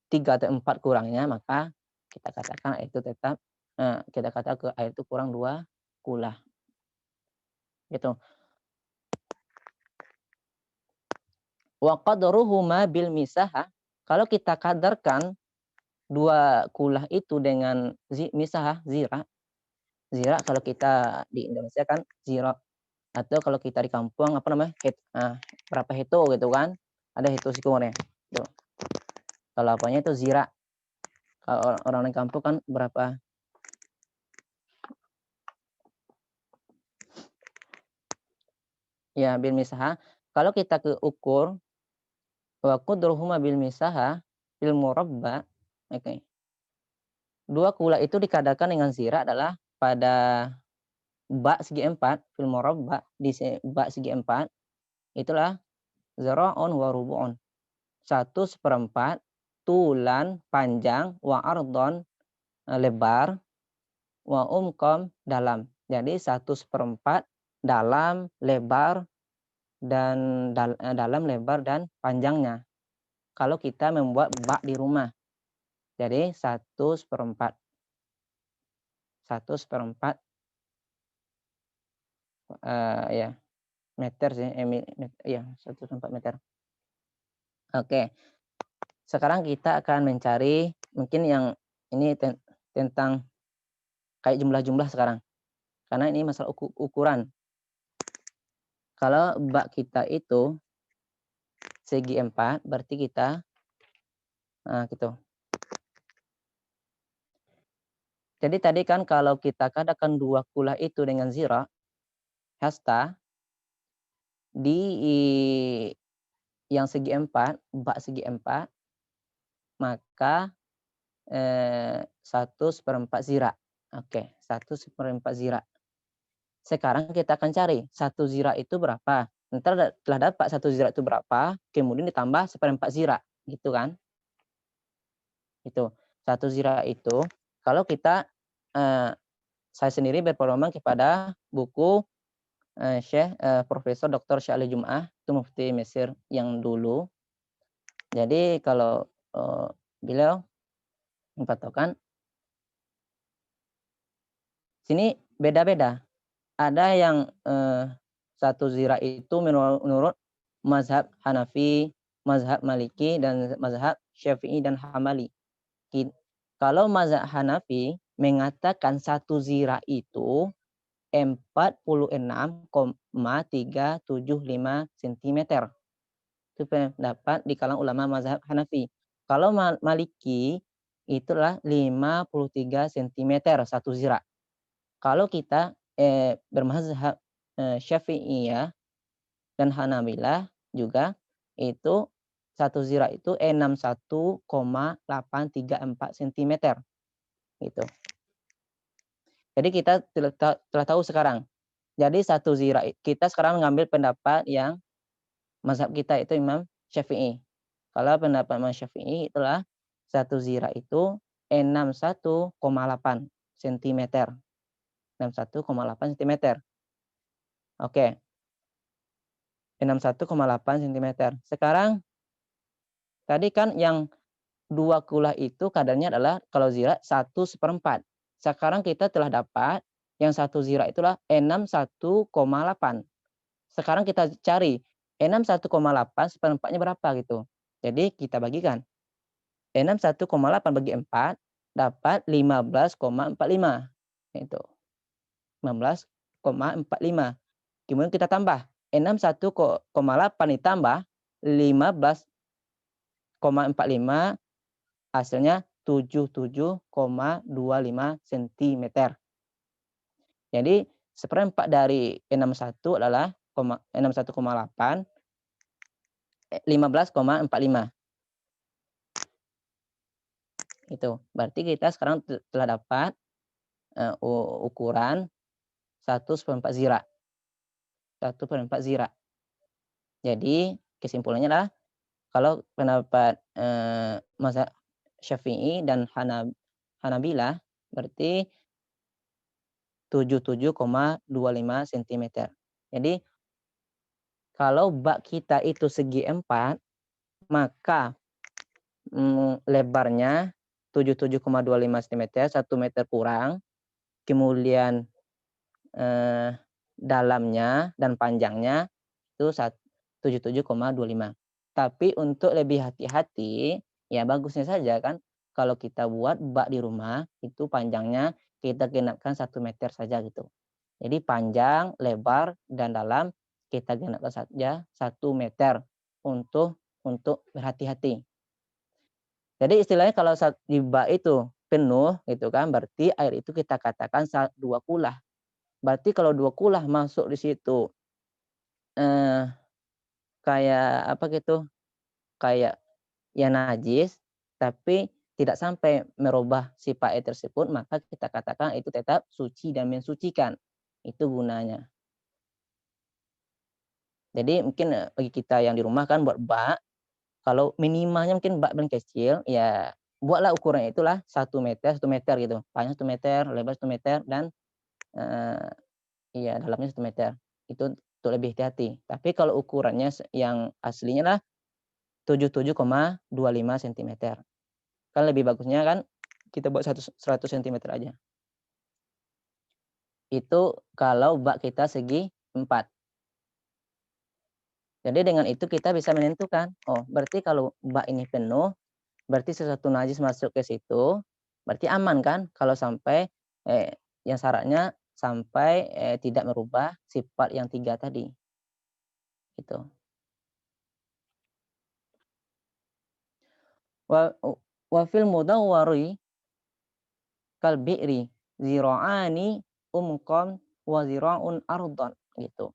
3 atau 4 kurangnya, maka kita katakan air itu tetap, kita katakan air itu kurang 2 kulah. Gitu. Wa qadruhuma bil misahah, kalau kita kadarkan 2 kulah itu dengan misahah, zira. Zira kalau kita di Indonesia kan zira, atau kalau kita di kampung apa namanya, berapa heto gitu kan, ada heto sikumornya, tuh. Kalau apanya itu zira, kalau orang di kampung kan berapa. Ya bil misahah, kalau kita ukur wa qadruhuma bil misahah bil murabba, oke. 2 kulah itu dikadarkan dengan zira adalah pada bak segi 4 fil murabba, di bak segi 4 itulah zira'un wa rubu'un. 1/4 tulan panjang, wa ardon lebar, wa umqam dalam. Jadi 1/4 dalam, lebar dan dalam, lebar dan panjangnya. Kalau kita membuat bak di rumah. Jadi 1/4. 1/4 ya meter sih, ya 1/4 meter. Oke. Sekarang kita akan mencari mungkin yang ini tentang kayak jumlah-jumlah sekarang. Karena ini masalah ukuran. Kalau bak kita itu segi 4, berarti kita gitu. Jadi tadi kan kalau kita katakan 2 kulah itu dengan zira, hasta, di yang segi 4, bak segi 4, maka 1/4 zira. Oke, 1/4 zira. Sekarang kita akan cari 1 zira itu berapa. Ntar telah dapat 1 zira itu berapa, kemudian ditambah 1/4 zira, gitu kan. Itu 1 zira itu kalau kita saya sendiri berpedoman kepada buku Syekh Profesor Dr. Syekh Ali Jum'ah, itu mufti Mesir yang dulu. Jadi kalau beliau patokan. Sini beda-beda. Ada yang satu zira itu menurut mazhab Hanafi, mazhab Maliki, dan mazhab Syafi'i dan Hambali. Kalau mazhab Hanafi mengatakan satu zira itu 46,375 cm. Itu pendapat di kalangan ulama mazhab Hanafi. Kalau Maliki itulah 53 cm satu zira. Kalau kita bermazhab Syafi'iyah dan Hanabilah juga itu satu zira itu 61,834 cm gitu. Jadi kita telah tahu sekarang. Jadi satu zira kita sekarang mengambil pendapat yang mazhab kita itu Imam Syafi'i. Kalau pendapat Imam Syafi'i itulah satu zira itu 61,8 cm. 61,8 cm. Oke. 61,8 cm. Sekarang tadi kan yang 2 kulah itu kadarnya adalah kalau zira 1/4. Sekarang kita telah dapat yang satu zira itulah 61,8. Sekarang kita cari 61,8 seperempatnya berapa gitu. Jadi kita bagikan. 61,8 bagi 4 dapat 15,45. Itu. 15,45. Kemudian kita tambah 61,8 ditambah 15,45 hasilnya 77,25 cm. Jadi seperempat dari 61 adalah 61,8 15,45. Itu. Berarti kita sekarang telah dapat ukuran 1/4 zira. 1/4 zira. Jadi kesimpulannya adalah kalau pendapat mazhab Syafi'i dan Hanabilah berarti 77,25 cm. Jadi kalau bak kita itu segi 4, maka lebarnya 77,25 cm, 1 meter kurang. Kemudian dalamnya dan panjangnya itu 77,25. Tapi untuk lebih hati-hati, ya bagusnya saja kan kalau kita buat bak di rumah itu panjangnya kita genapkan 1 meter saja gitu. Jadi panjang, lebar, dan dalam kita genapkan saja 1 meter untuk berhati-hati. Jadi istilahnya kalau di bak itu penuh gitu kan, berarti air itu kita katakan 2 kulah. Berarti kalau 2 kulah masuk di situ kayak apa gitu, kayak ya najis, tapi tidak sampai merubah sifat air tersebut, maka kita katakan itu tetap suci dan mensucikan. Itu gunanya. Jadi mungkin bagi kita yang di rumah kan buat bak, kalau minimalnya mungkin bak yang kecil, ya buatlah ukurannya itulah 1 meter gitu. Panjang 1 meter, lebar 1 meter, dan iya dalamnya 1 meter. Itu untuk lebih hati-hati. Tapi kalau ukurannya yang aslinya lah 77,25 cm. Kan lebih bagusnya kan kita buat 100 cm aja. Itu kalau bak kita segi 4. Jadi dengan itu kita bisa menentukan, oh berarti kalau bak ini penuh, berarti sesuatu najis masuk ke situ, berarti aman kan kalau sampai yang syaratnya sampai tidak merubah sifat yang 3 tadi. Gitu. Wa fil mudawwari kal bi'ri zira'ani umqan wa zira'un ardan gitu.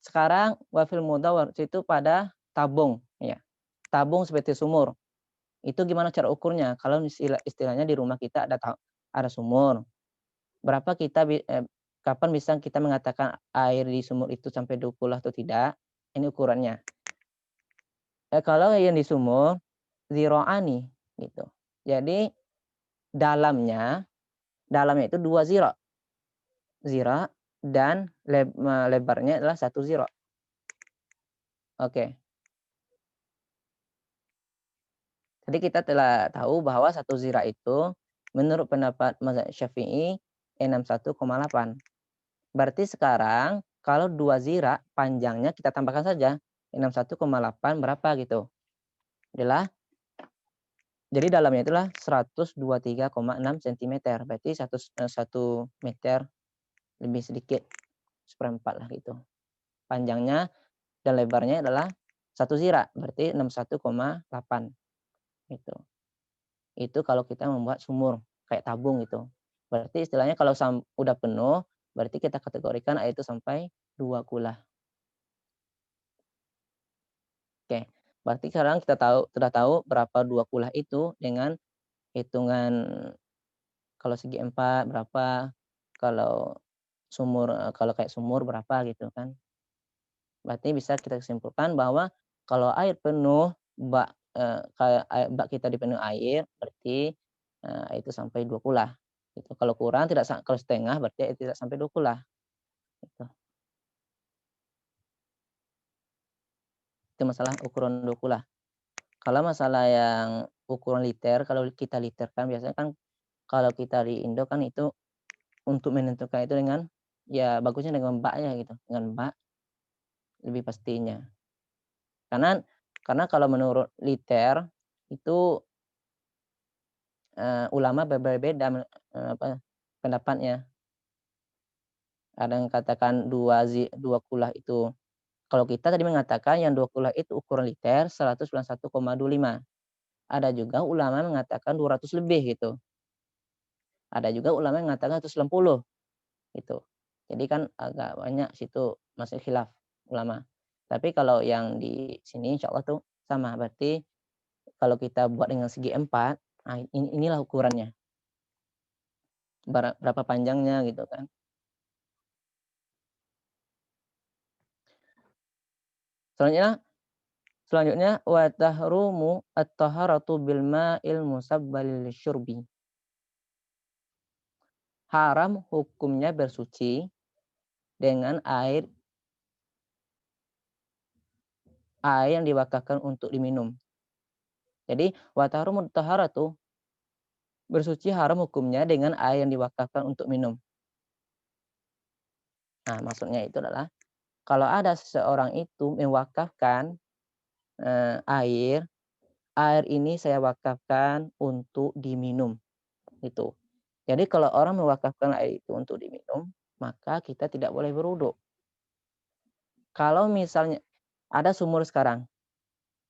Sekarang wa fil mudawwar itu pada tabung ya. Tabung seperti sumur. Itu gimana cara ukurnya? Kalau istilahnya di rumah kita ada sumur. Berapa kapan bisa kita mengatakan air di sumur itu sampai 20 atau tidak? Ini ukurannya. Kalau yang di sumur zira'ani gitu. Jadi dalamnya itu 2 zira. Zira dan lebarnya adalah 1 zira. Oke. Jadi kita telah tahu bahwa 1 zira itu Menurut pendapat mazhab Syafi'i 61,8. Berarti sekarang kalau 2 zira panjangnya kita tambahkan saja 61,8 berapa gitu. Adalah jadi dalamnya itulah 123,6 sentimeter. Berarti 1 meter lebih sedikit seperempat lah gitu. Panjangnya dan lebarnya adalah 1 zira, berarti 61,8 gitu. Itu kalau kita membuat sumur kayak tabung gitu. Berarti istilahnya kalau udah penuh, berarti kita kategorikan air itu sampai 2 kula. Oke, berarti sekarang kita sudah tahu berapa 2 kula itu dengan hitungan kalau segi 4 berapa, kalau kalau kayak sumur berapa gitu kan. Berarti bisa kita simpulkan bahwa kalau air penuh kayak bak kita dipenuhi air berarti, itu sampai 2 kula gitu. Kalau kurang kalau setengah berarti tidak sampai 2 kula gitu. Itu masalah ukuran 2 kula. Kalau masalah yang ukuran liter, kalau kita literkan biasanya kan kalau kita di Indo kan itu untuk menentukan itu dengan ya bagusnya dengan baknya gitu, dengan bak lebih pastinya. Karena kalau menurut liter itu, ulama berbeda pendapatnya. Ada yang katakan 2 kulah itu kalau kita tadi mengatakan yang 2 kulah itu ukuran liter 191,25. Ada juga ulama mengatakan 200 lebih gitu. Ada juga ulama yang mengatakan 190 gitu. Jadi kan agak banyak situ masih khilaf ulama. Tapi kalau yang di sini insyaallah tuh sama, berarti kalau kita buat dengan segi 4, nah inilah ukurannya. Berapa panjangnya gitu kan. Selanjutnya wa tahrumu at-taharatu bil ma'il musabbal lisyurbi. Haram hukumnya bersuci dengan air yang diwakafkan untuk diminum. Jadi wa tahrumu at-taharatu bersuci haram hukumnya dengan air yang diwakafkan untuk minum. Nah, maksudnya itu adalah kalau ada seseorang itu mewakafkan, air ini saya wakafkan untuk diminum, gitu. Jadi kalau orang mewakafkan air itu untuk diminum, maka kita tidak boleh berwudu. Kalau misalnya ada sumur sekarang,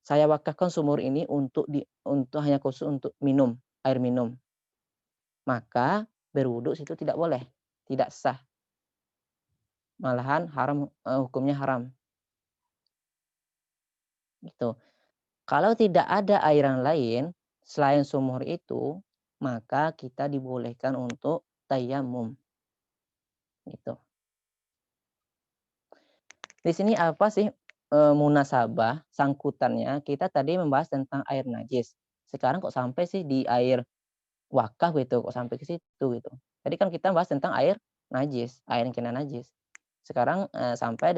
saya wakafkan sumur ini untuk hanya khusus untuk minum, air minum, maka berwudu situ tidak boleh, tidak sah. Malahan haram, hukumnya haram, gitu. Kalau tidak ada airan lain selain sumur itu, maka kita dibolehkan untuk tayamum, gitu. Di sini apa sih, munasabah, sangkutannya, kita tadi membahas tentang air najis. Sekarang kok sampai sih di air wakaf gitu, kok sampai ke situ gitu. Tadi kan kita bahas tentang air najis, air yang kena najis. Sekarang, sampai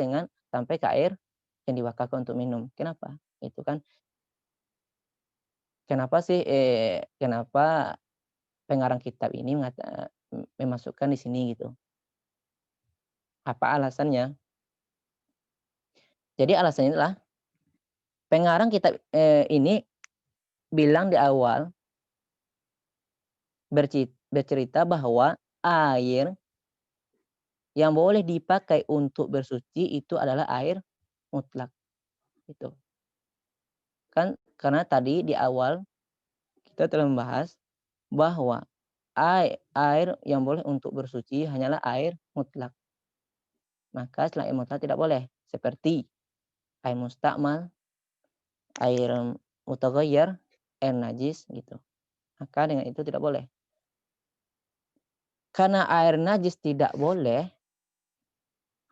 ke air yang diwakafkan untuk minum. Kenapa? Itu kan kenapa pengarang kitab ini memasukkan di sini gitu. Apa alasannya? Jadi alasannya adalah pengarang kitab, ini bilang di awal bercerita bahwa air yang boleh dipakai untuk bersuci itu adalah air mutlak, gitu. Kan karena tadi di awal kita telah membahas bahwa air yang boleh untuk bersuci hanyalah air mutlak. Maka selain air mutlak tidak boleh, seperti air mustakmal, air mutaghayyir, air najis gitu. Maka dengan itu tidak boleh. Karena air najis tidak boleh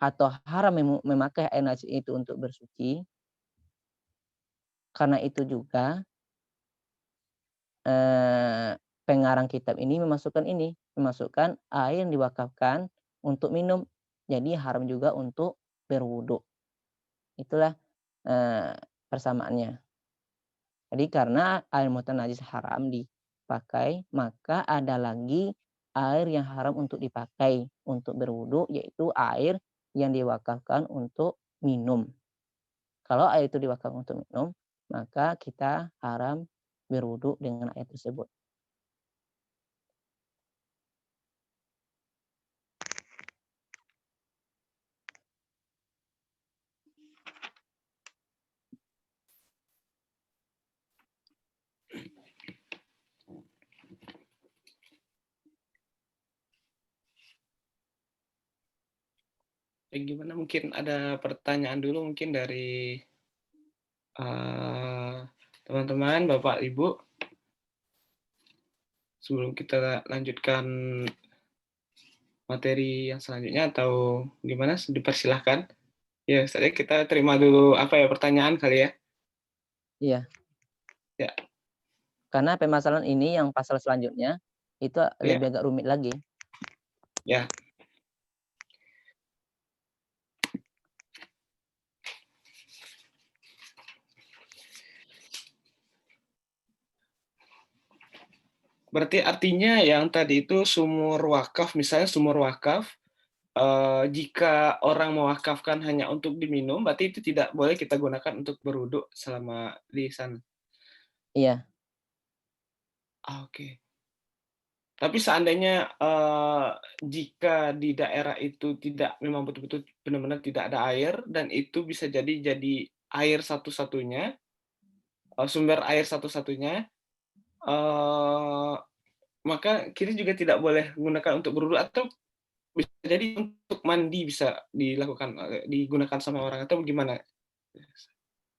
atau haram memakai air najis itu untuk bersuci, karena itu juga, pengarang kitab ini memasukkan air yang diwakafkan untuk minum, jadi haram juga untuk berwudu. Itulah, persamaannya. Jadi karena air mutanajis haram dipakai, maka ada lagi air yang haram untuk dipakai untuk berwudu, yaitu air yang diwakafkan untuk minum. Kalau air itu diwakafkan untuk minum, maka kita haram berwudu dengan air tersebut. Gimana, mungkin ada pertanyaan dulu mungkin dari teman-teman, Bapak, Ibu, sebelum kita lanjutkan materi yang selanjutnya, atau gimana, dipersilahkan. Ya, saya kita terima dulu pertanyaan kali ya. Iya. Ya. Karena permasalahan ini yang pasal selanjutnya itu lebih agak rumit lagi. Ya. Berarti artinya yang tadi itu sumur wakaf, misalnya sumur wakaf, jika orang mewakafkan hanya untuk diminum, berarti itu tidak boleh kita gunakan untuk berwudu selama di sana. Iya. Oke. Tapi seandainya jika di daerah itu memang betul-betul benar-benar tidak ada air, dan itu bisa jadi air satu-satunya, sumber air satu-satunya, maka kita juga tidak boleh gunakan untuk berwudu, atau bisa jadi untuk mandi bisa digunakan sama orang, atau gimana?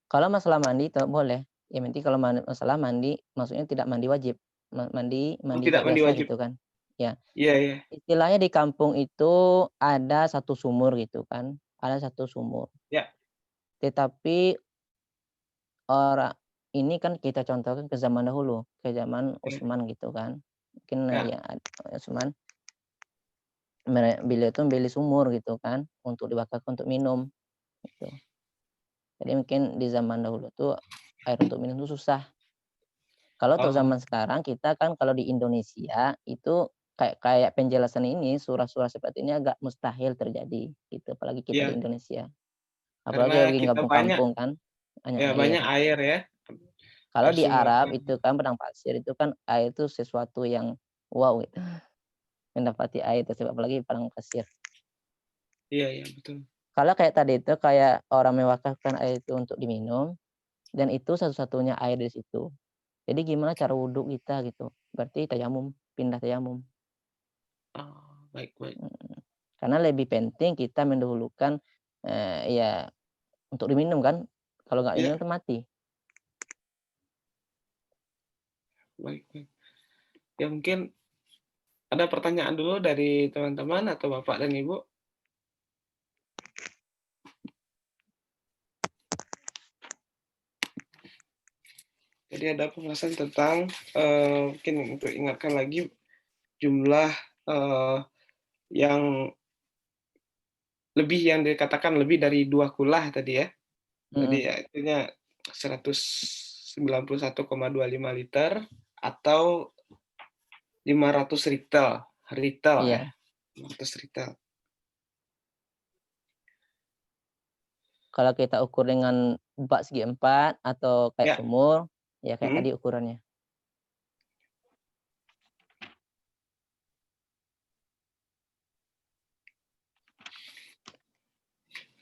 Kalau masalah mandi itu boleh. Yang penting kalau masalah mandi, maksudnya tidak mandi wajib. Mandi Oh, kayak tidak mandi biasa wajib. gitu kan. Ya. Iya, iya. Istilahnya di kampung itu ada satu sumur gitu kan. Ada satu sumur. Ya. Tetapi orang ini kan kita contohkan ke zaman dahulu, ke zaman Ya. Utsman gitu kan. Mungkin Ya. ya Utsman beliau itu membeli sumur gitu kan untuk diwakafkan untuk minum gitu. Jadi mungkin di zaman dahulu tuh air untuk minum itu susah. Kalau untuk Oh, zaman sekarang kita kan kalau di Indonesia itu kayak penjelasan ini, surah-surah seperti ini agak mustahil terjadi gitu, apalagi kita di iya, Indonesia. karena Apalagi lagi kita gabung banyak kampung kan, banyak air. banyak air ya, Kalau air di Arab sumurnya. itu kan padang pasir itu kan air itu sesuatu yang wow gitu, mendapati air tersebut apalagi padang pasir. Iya, iya, betul. Kalau kayak tadi itu kayak orang mewakafkan air itu untuk diminum dan itu satu-satunya air di situ. Jadi gimana cara wudhu kita gitu? Berarti tayamum, pindah tayamum. Oh, baik, baik. Mhm. Karena lebih penting kita mendahulukan, ya untuk diminum kan, kalau nggak Iya, diminum tuh mati. baik, baik. Ya, mungkin ada pertanyaan dulu dari teman-teman atau Bapak dan Ibu? Jadi ada pembahasan tentang, mungkin untuk ingatkan lagi jumlah, yang yang dikatakan lebih dari 2 kulah tadi ya. Tadi Mhm, ya itunya 191,25 liter atau 500 ritel, ya, iya. 500 ritel. Kalau kita ukur dengan bak segi empat atau kayak Ya, sumur, ya kayak mhm, tadi ukurannya.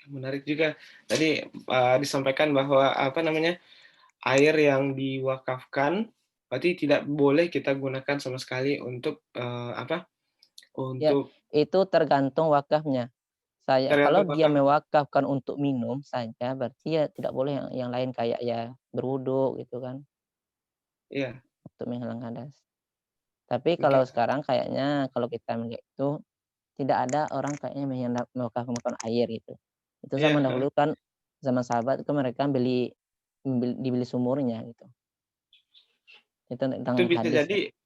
menarik juga. Tadi, disampaikan bahwa, air yang diwakafkan berarti tidak boleh kita gunakan sama sekali untuk, Ya, untuk itu tergantung wakafnya. Kalau tergantung dia wakaf. mewakafkan untuk minum saja, berarti ya tidak boleh yang lain kayak ya berwudu gitu kan, Iya, untuk menghilang hadas. Tapi kalau maka sekarang kayaknya kalau kita melihat itu tidak ada orang kayaknya mewakafkan air gitu. Itu iya, zaman heeh. dahulu kan, zaman sahabat itu mereka dibeli sumurnya gitu. Itu Itu tentang bisa hadis jadi kan.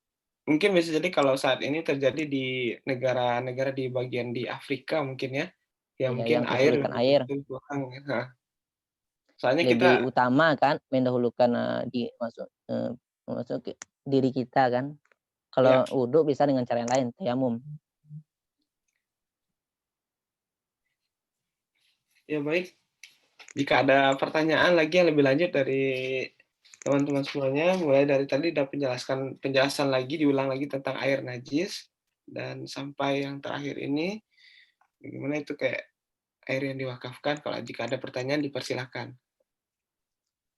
mungkin bisa jadi kalau saat ini terjadi di negara-negara di bagian di Afrika mungkin ya, ya Iya, mungkin yang air kesulitan air. betul-betul kurang, heeh. Soalnya kita Lebih utama kan mendahulukan, Masuk ke diri kita kan. Ya, Kalau wudhu bisa dengan cara yang lain, tayamum. ya baik. Jika ada pertanyaan lagi yang lebih lanjut dari teman-teman semuanya, mulai dari tadi udah penjelasan lagi, diulang lagi tentang air najis, dan sampai yang terakhir ini, bagaimana itu kayak air yang diwakafkan. Kalau jika ada pertanyaan, dipersilahkan.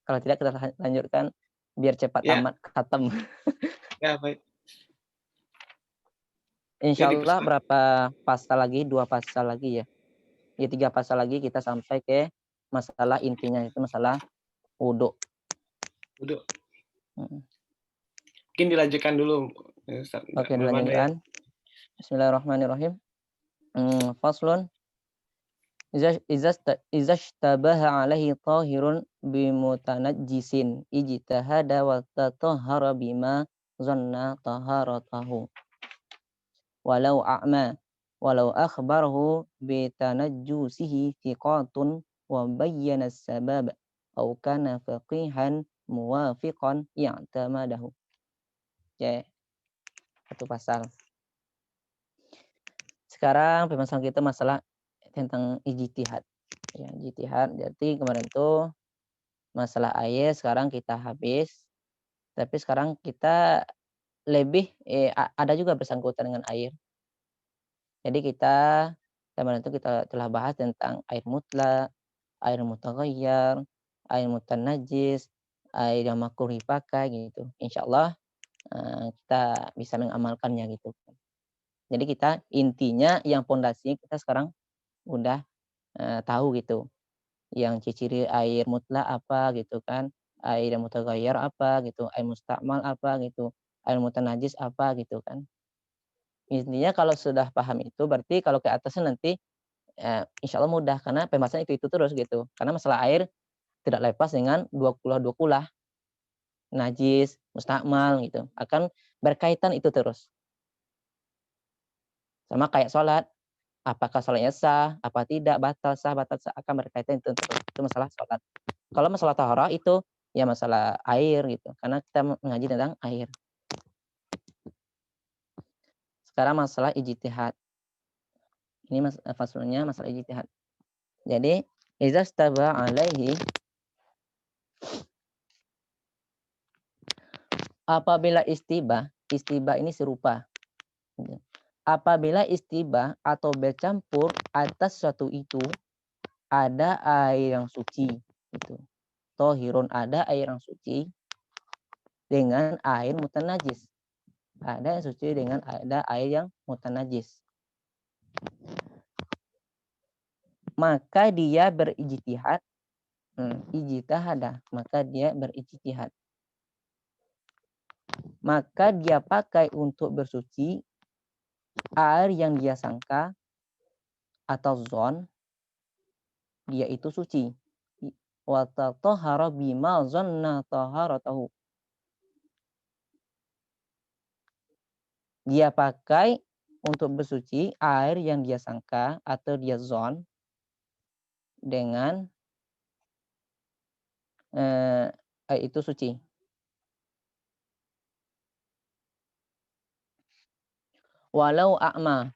Kalau tidak kita lanjutkan biar cepat Ya, tamat, khatam. ya baik. Ya, Insya Allah dipersilahkan. berapa pasal lagi? 2 pasal lagi ya. Ya 3 pasal lagi kita sampai ke masalah intinya itu masalah wudhu. Duduk. Mhm. Mungkin dilanjutkan dulu, Ustaz. Oke Belum ada ya? dilanjutkan. Bismillahirrahmanirrahim. Faslun izashtabaha alaihi tahirun bimutanajjisin ijtahada wa tatahhara bima zanna taharatahu walau a'ma walau akhbarahu bitanajjusihi thiqatun wa bayyana as-sabab aw kana faqihan muwafiqan i'tamadahu. Oke, satu pasal. Sekarang pembahasan kita masalah tentang ijtihad. Ya, ijtihad. Jadi kemarin itu masalah air sekarang kita habis, tapi sekarang kita lebih ada juga bersangkutan dengan air. Jadi kemarin itu kita telah bahas tentang air mutlak, air mutaghayyir, air mutanajjis, air yang makruh dipakai gitu. Insyaallah kita bisa mengamalkannya gitu. Jadi kita intinya yang pondasinya kita sekarang udah tahu gitu. Yang ciri air mutlak apa gitu kan, air yang mutaghayyir apa gitu, air mustakmal apa gitu, air mutanajjis apa gitu kan. Intinya kalau sudah paham itu berarti kalau ke atasnya nanti, insya Allah mudah karena pembahasan itu terus gitu. Karena masalah air tidak lepas dengan dua kulah, najis, mustakmal gitu, akan berkaitan itu terus. Sama kayak sholat, apakah sholatnya sah, apa tidak, batal sah, akan berkaitan itu terus. Itu masalah sholat. Kalau masalah taharah itu ya masalah air gitu, karena kita mengaji tentang air. Sekarang masalah ijtihad. Ini faslnya masalah ijtihad. Jadi, iza staba alaihi apabila istibah ini serupa. Apabila istibah atau bercampur atas suatu itu ada air yang suci gitu. Tohirun ada air yang suci dengan air mutanajis. Ada yang suci dengan ada air yang mutanajis. Maka dia berijtihad, ijtihada, maka dia berijtihad. Maka dia pakai untuk bersuci air yang dia sangka atau zon dia itu suci. Wa tatahhara bima zanna taharatahu. Dia pakai untuk bersuci air yang dia sangka atau dia zon dengan air itu suci. Walau a'ma,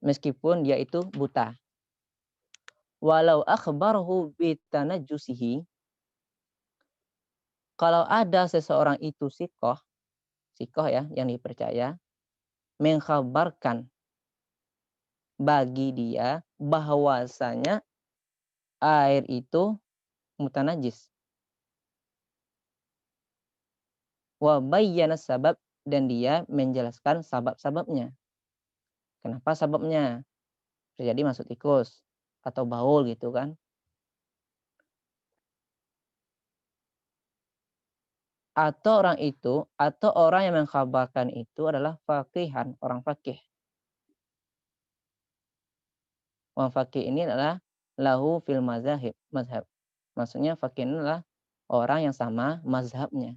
meskipun dia itu buta. Walau akhbarahu bitanajjusihi, kalau ada seseorang itu sikoh ya yang dipercaya, mengkhabarkan bagi dia bahwasanya air itu mutanajis. Wa bayyana sabab, dan dia menjelaskan sabab-sababnya. Kenapa sababnya? Terjadi masuk tikus atau baul gitu kan. Atau orang yang mengkhabarkan itu adalah faqihan, orang faqih. Orang faqih ini adalah lahu fil mazhab. Maksudnya faqih ini adalah orang yang sama mazhabnya.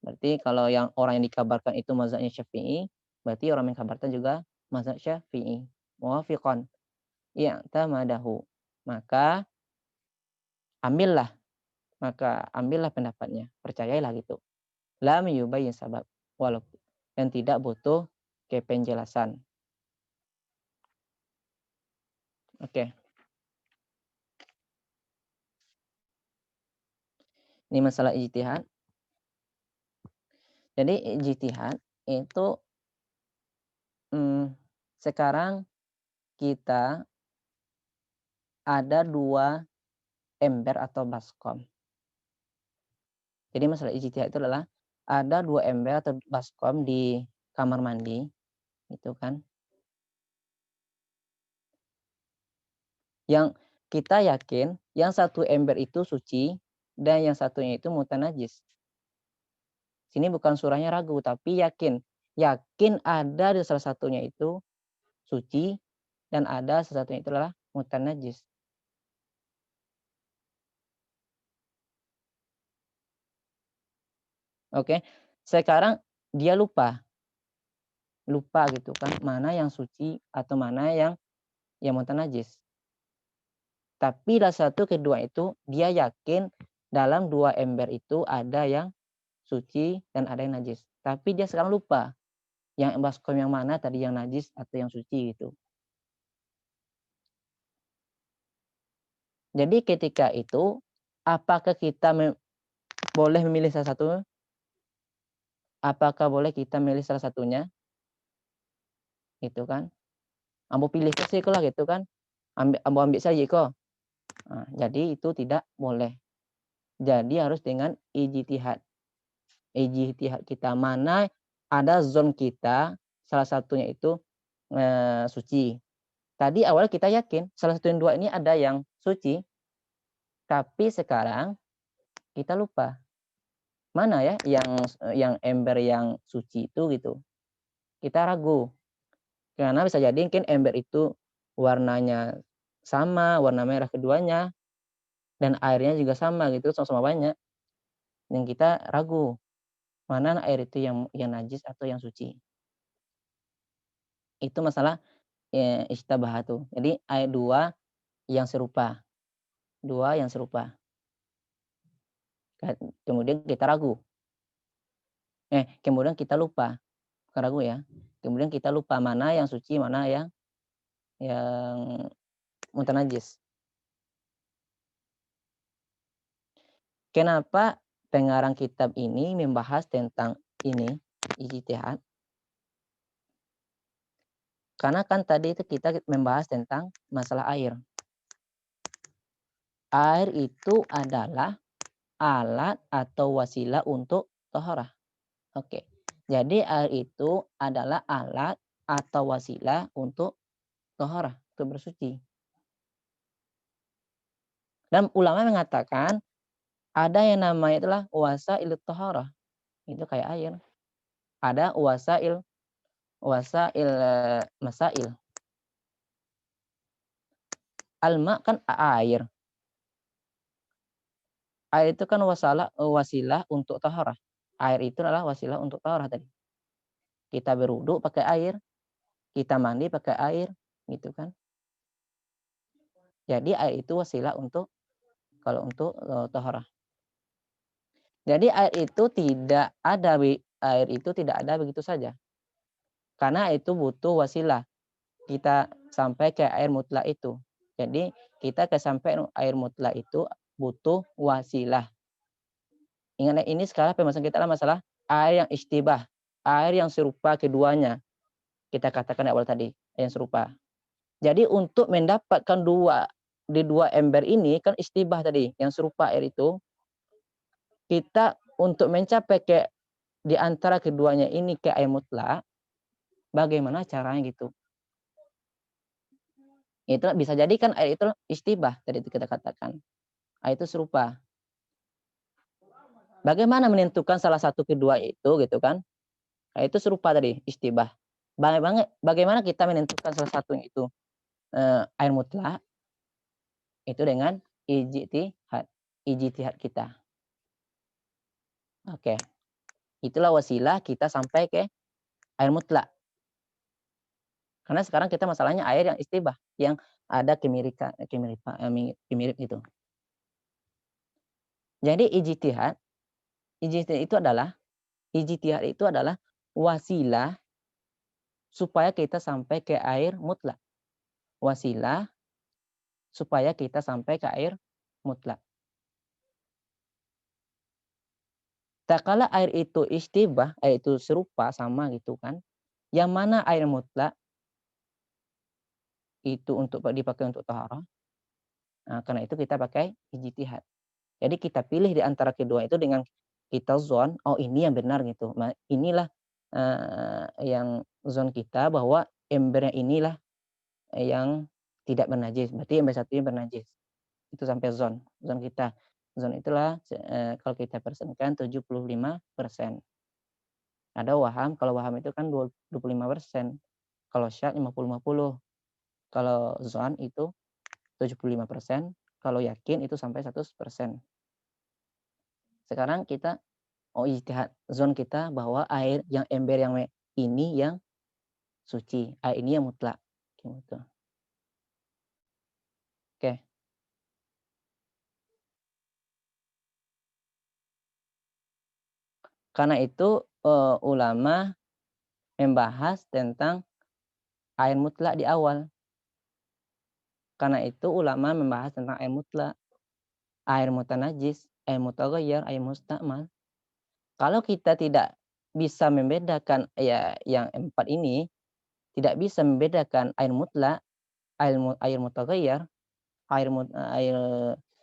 Berarti kalau orang yang dikabarkan itu mazhabnya Syafi'i, berarti orang yang dikabarkan juga mazhab Syafi'i. Muwafiqan i'tamadahu. Maka ambillah, pendapatnya, percayailah gitu. lam yubayyin sabab, walaupun yang tidak butuh ke penjelasan. Oke. Ini masalah ijtihad. Jadi ijtihad itu sekarang kita ada 2 ember atau baskom. Jadi masalah ijtihad itu adalah ada 2 ember atau baskom di kamar mandi, gitu kan. Yang kita yakin yang satu ember itu suci dan yang satunya itu mutanajis. Sini bukan surahnya ragu tapi yakin. Yakin ada di salah satunya itu suci dan ada salah satunya itu adalah mutanajis. Oke. Sekarang dia lupa gitu kan mana yang suci atau mana yang mutanajis. Tapi dalam satu kedua itu dia yakin dalam 2 ember itu ada yang suci dan ada yang najis. Tapi dia sekarang lupa yang baskom yang mana tadi yang najis atau yang suci gitu. Jadi ketika itu apakah kita boleh memilih salah satu? Apakah boleh kita memilih salah satunya? Gitu kan. Ambo pilih sih lah gitu kan. Ambo ambil saja kok. Nah, jadi itu tidak boleh. Jadi harus dengan ijtihad. Ijtihad kita mana ada zon kita salah satunya itu suci. Tadi awal kita yakin salah satu yang 2 ini ada yang suci. Tapi sekarang kita lupa. Mana ya yang ember yang suci itu gitu. Kita ragu. Karena bisa jadi mungkin ember itu warnanya sama, warna merah keduanya dan airnya juga sama gitu, sama-sama banyak. Yang kita ragu, mana air itu yang najis atau yang suci. Itu masalah isytabah tuh. Jadi air 2 yang serupa. 2 yang serupa. Kemudian kita ragu. Kemudian kita lupa. Bukan ragu ya. Kemudian kita lupa mana yang suci, mana yang mutanajis. Kenapa pengarang kitab ini membahas tentang ini, ijtihad? Karena kan tadi itu kita membahas tentang masalah air. Air itu adalah alat atau wasilah untuk thaharah. Oke. Jadi air itu adalah alat atau wasilah untuk thaharah, untuk bersuci. Dan ulama mengatakan ada yang namanya itulah wasailut thaharah. Itu kayak air. Ada wasail masail. Alma kan air. Air itu kan wasilah untuk thaharah. Air itu adalah wasilah untuk thaharah tadi. Kita berwudu pakai air, kita mandi pakai air, gitu kan. Jadi air itu wasilah untuk thaharah. Jadi air itu tidak ada begitu saja. Karena itu butuh wasilah. Kita sampai ke air mutlak itu. Jadi kita sampai air mutlak itu butuh wasilah. Ingat ini sekarang pembahasan kita adalah masalah air yang ishtibah, air yang serupa keduanya. Kita katakan di awal tadi, yang serupa. Jadi untuk mendapatkan di dua ember ini kan ishtibah tadi, yang serupa air itu, kita untuk mencapai ke di antara keduanya ini ke air mutlak, bagaimana caranya gitu? Itu bisa jadi kan air itu ishtibah tadi itu kita katakan. Air itu serupa. Bagaimana menentukan salah satu kedua itu gitu kan? Nah, itu serupa tadi ishtibah. Bagaimana kita menentukan salah satunya itu air mutlak? Itu dengan ijtihad kita. Oke. Itulah wasilah kita sampai ke air mutlak. Karena sekarang kita masalahnya air yang ishtibah, yang ada kemirip itu. Jadi ijtihad itu adalah Ijtihad itu adalah wasilah supaya kita sampai ke air mutlak. Wasilah supaya kita sampai ke air mutlak. Tak kala air itu istibah, air itu serupa sama gitu kan. Yang mana air mutlak itu untuk dipakai untuk taharah. Nah, karena itu kita pakai ijtihad. Jadi kita pilih di antara kedua itu dengan kita zon, oh ini yang benar gitu. Inilah yang zon kita bahwa embernya inilah yang tidak bernajis. Berarti ember satunya bernajis. Itu sampai zon kita. Zon itulah kalau kita persenkan 75%. Ada waham, kalau waham itu kan 25%. Kalau syak 50-50. Kalau zon itu 75%. Kalau yakin itu sampai 100%. Sekarang kita ijtihad zon kita bahwa air yang ember yang ini yang suci, air ini yang mutlak. Gitu. Oke. Karena itu ulama membahas tentang air mutlak di awal. Karena itu ulama membahas tentang air mutlak, air mutanajis, air mutaghayyir, air mustakmal. Kalau kita tidak bisa membedakan ya yang empat ini, tidak bisa membedakan air mutlak, air mutaghayyir, air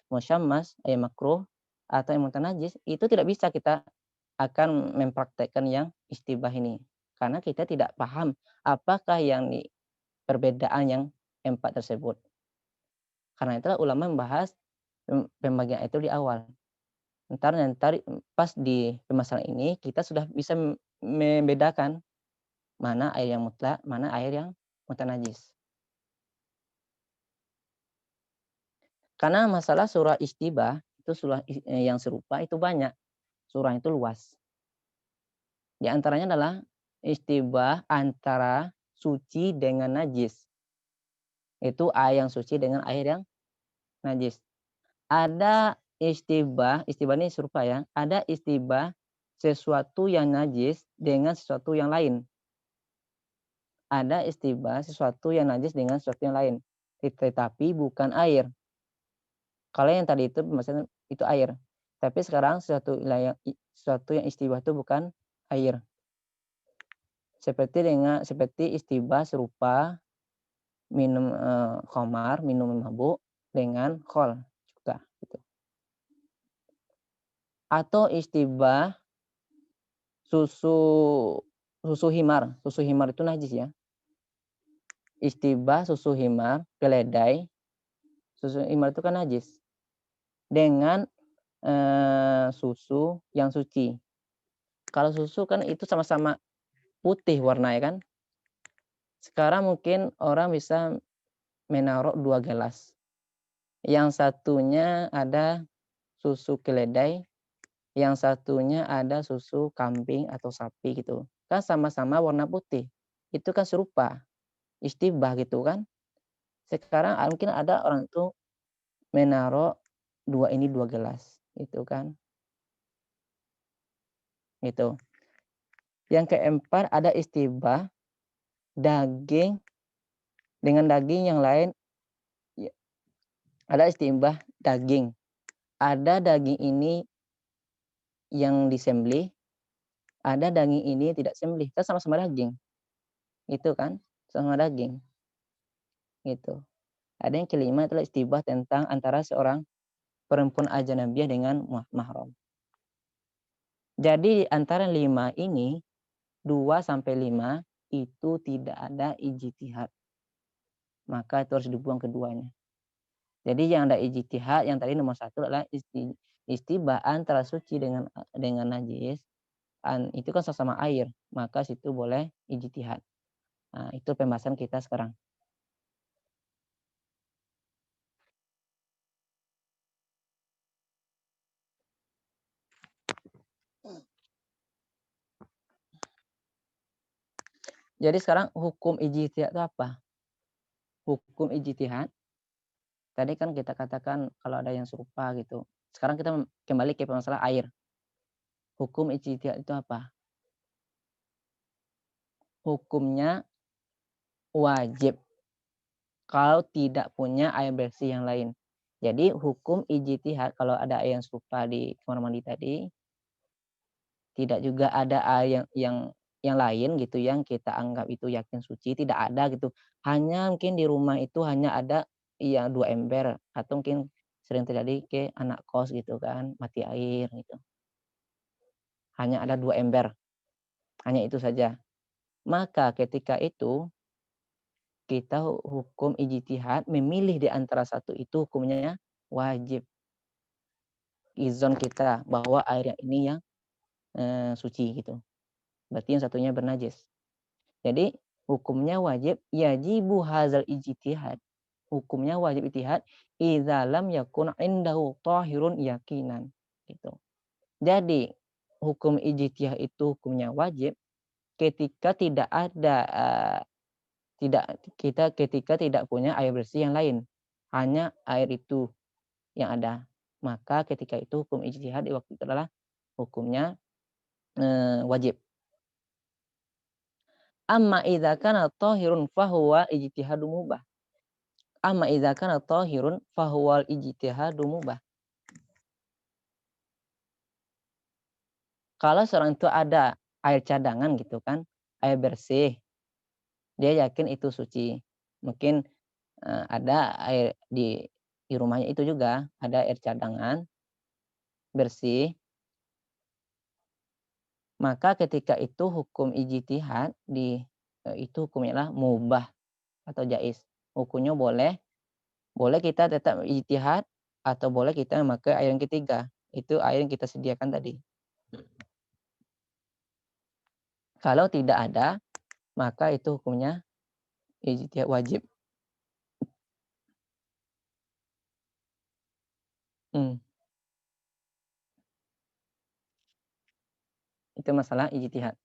musyammas, air makruh atau air mutanajis, itu tidak bisa kita akan mempraktekkan yang istibah ini. Karena kita tidak paham apakah yang perbedaan yang empat tersebut. Karena itulah ulama membahas pembagian itu di awal. Ntar pas di permasalahan ini kita sudah bisa membedakan mana air yang mutlak, mana air yang mutanajis. Karena masalah surah istibah itu surah yang serupa itu banyak. Surah itu luas. Di antaranya adalah istibah antara suci dengan najis. Itu air yang suci dengan air yang najis. Ada istibah ini serupa ya. Ada istibah sesuatu yang najis dengan sesuatu yang lain. Ada istibah sesuatu yang najis dengan sesuatu yang lain. Tetapi bukan air. Kalau yang tadi itu maksudnya itu air. Tapi sekarang sesuatu yang istibah itu bukan air. Seperti istibah serupa minum khamar, minum mabuk dengan khol juga gitu. Atau istibah susu himar. Susu himar itu najis ya. Istibah susu himar, keledai. Susu himar itu kan najis. Dengan susu yang suci. Kalau susu kan itu sama-sama putih warnanya kan. Sekarang mungkin orang bisa menaruh 2 gelas. Yang satunya ada susu keledai, yang satunya ada susu kambing atau sapi gitu. Kan sama-sama warna putih. Itu kan serupa. Istibah gitu kan. Sekarang mungkin ada orang itu menaruh 2 gelas gitu kan. Gitu. Yang keempat ada istibah daging dengan daging yang lain. Ada istibah daging. Ada daging ini yang disembelih, ada daging ini tidak sembelih. Kan sama-sama daging. Itu kan, sama daging. Gitu. Ada yang kelima adalah istibah tentang antara seorang perempuan ajnabiyah dengan mahram. Jadi antara 5 ini 2 sampai 5 itu tidak ada ijtihad. Maka itu harus dibuang keduanya. Jadi yang ada ijtihad yang tadi nomor 1 adalah istibah antara suci dengan najis. Itu kan sama-sama air, maka situ boleh ijtihad. Nah, itu pembahasan kita sekarang. Jadi sekarang hukum ijtihad itu apa? Hukum ijtihad tadi kan kita katakan kalau ada yang serupa gitu. Sekarang kita kembali ke masalah air. Hukum ijtihad itu apa? hukumnya wajib kalau tidak punya air bersih yang lain. Jadi hukum ijtihad kalau ada air yang serupa di kamar mandi tadi, tidak juga ada air yang lain gitu yang kita anggap itu yakin suci, tidak ada gitu. Hanya mungkin di rumah itu hanya ada ya 2 ember atau mungkin sering terjadi ke anak kos gitu kan, mati air gitu. Hanya ada 2 ember, hanya itu saja. Maka ketika itu kita hukum ijtihad memilih di antara satu itu hukumnya wajib. Izon kita bahwa air yang ini yang suci gitu. Berarti yang satunya bernajis. Jadi hukumnya wajib yajibu hadzal ijtihad. Hukumnya wajib ijtihad idza lam yakun indahu tahirun yakinan gitu. Jadi hukum ijtihad itu hukumnya wajib ketika tidak ada ketika tidak punya air bersih yang lain. Hanya air itu yang ada. Maka ketika itu hukum ijtihad di waktu itu adalah hukumnya wajib. Amma idza kana tahirun fahuwa ijtihadu mubah. Amma idza kana tahirun fahuwal ijtihadu mubah. Kalau seorang itu ada air cadangan gitu kan, air bersih, dia yakin itu suci. Mungkin ada air di rumahnya itu juga ada air cadangan bersih. Maka ketika itu hukum ijtihad itu hukumnya adalah mubah atau jaiz. Hukumnya boleh kita tetap ijtihad atau boleh kita memakai air yang ketiga. Itu air yang kita sediakan tadi. Kalau tidak ada, maka itu hukumnya ijtihad wajib. Itu masalah ijtihad.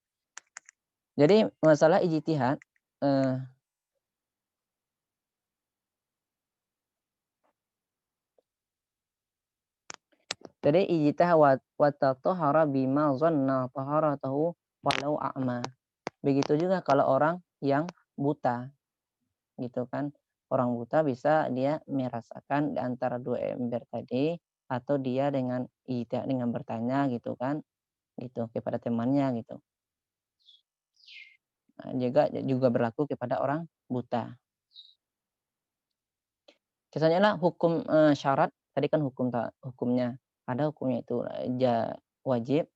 Jadi masalah ijtihad jadi ijtihad wa tatahhara bima dhanna taharatahu walau a'ma. Begitu juga kalau orang yang buta gitu kan. Orang buta bisa dia merasakan di antara 2 ember tadi atau dia dengan ijtihad dengan bertanya gitu kan, gitu kepada temannya gitu. Nah, juga berlaku kepada orang buta. Misalnya lah hukum syarat tadi kan hukumnya ada hukumnya itu wajib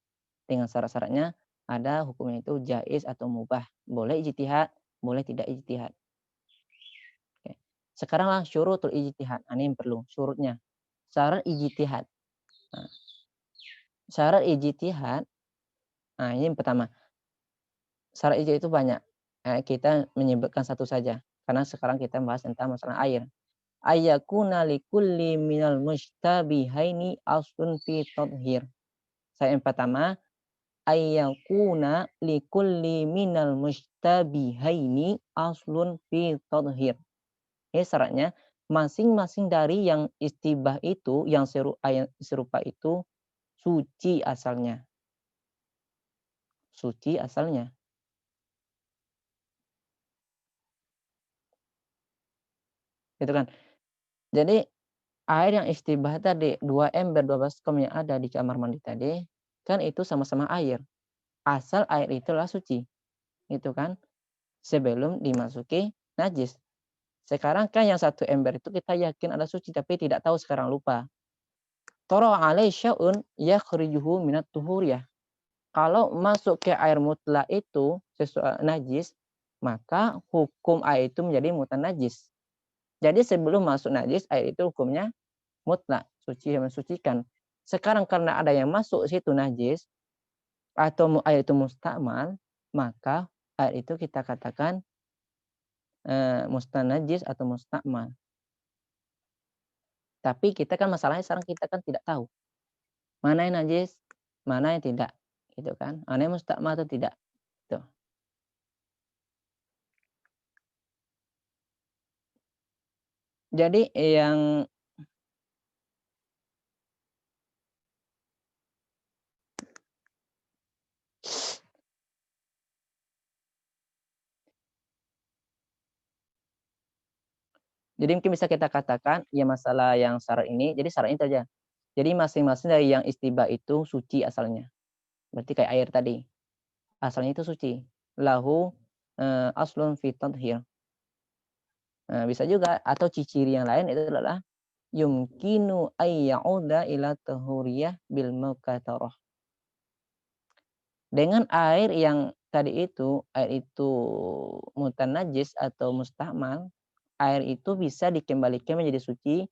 dengan syarat-syaratnya, ada hukumnya itu jaiz atau mubah, boleh ijtihad, boleh tidak ijtihad. Oke. Sekarang lah syurutul ijtihad. Ini yang perlu syurutnya. Syarat ijtihad. Nah, syarat ijtihad. Nah, ini yang pertama. Syarat ijtihad itu banyak. Kita menyebutkan satu saja karena sekarang kita bahas tentang masalah air. Ayyakuna likulli minal mushtabihaini aslun fi tadhhir. Saya yang pertama, ayyakuna likulli minal mushtabihaini aslun fi tadhhir. Ini syaratnya masing-masing dari yang istibah itu, yang serupa itu suci asalnya. Suci asalnya. Gitu kan. Jadi air yang istibah tadi 2 ember 12 kom yang ada di kamar mandi tadi kan itu sama-sama air. Asal air itulah suci. Gitu kan. Sebelum dimasuki najis. Sekarang kan yang 1 ember itu kita yakin ada suci tapi tidak tahu sekarang lupa. Tara alai sya'un yakhrijuhu minat tuhuriyah. Kalau masuk ke air mutlak itu najis, maka hukum air itu menjadi mutanajis. Jadi sebelum masuk najis, air itu hukumnya mutlak, suci dan mensucikan. Sekarang karena ada yang masuk situ najis, atau air itu mustakmal, maka air itu kita katakan mustanajis atau mustakmal. Tapi kita kan masalahnya sekarang kita kan tidak tahu. Mana yang najis, mana yang tidak. Gitu kan. Mana yang mustakmal atau tidak. Tuh. Jadi yang Jadi mungkin bisa kita katakan ya masalah yang syarat ini, jadi syarat ini saja. Jadi masing-masing dari yang istibah itu suci asalnya. Berarti kayak air tadi, asalnya itu suci. Lahu aslun fi tadhhir. Bisa juga atau ciri yang lain itu adalah yumkinu ay ya'uda ila tahuriyah bil mukatsarah. Dengan air yang tadi itu, air itu mutanajis atau musta'mal, air itu bisa dikembalikan menjadi suci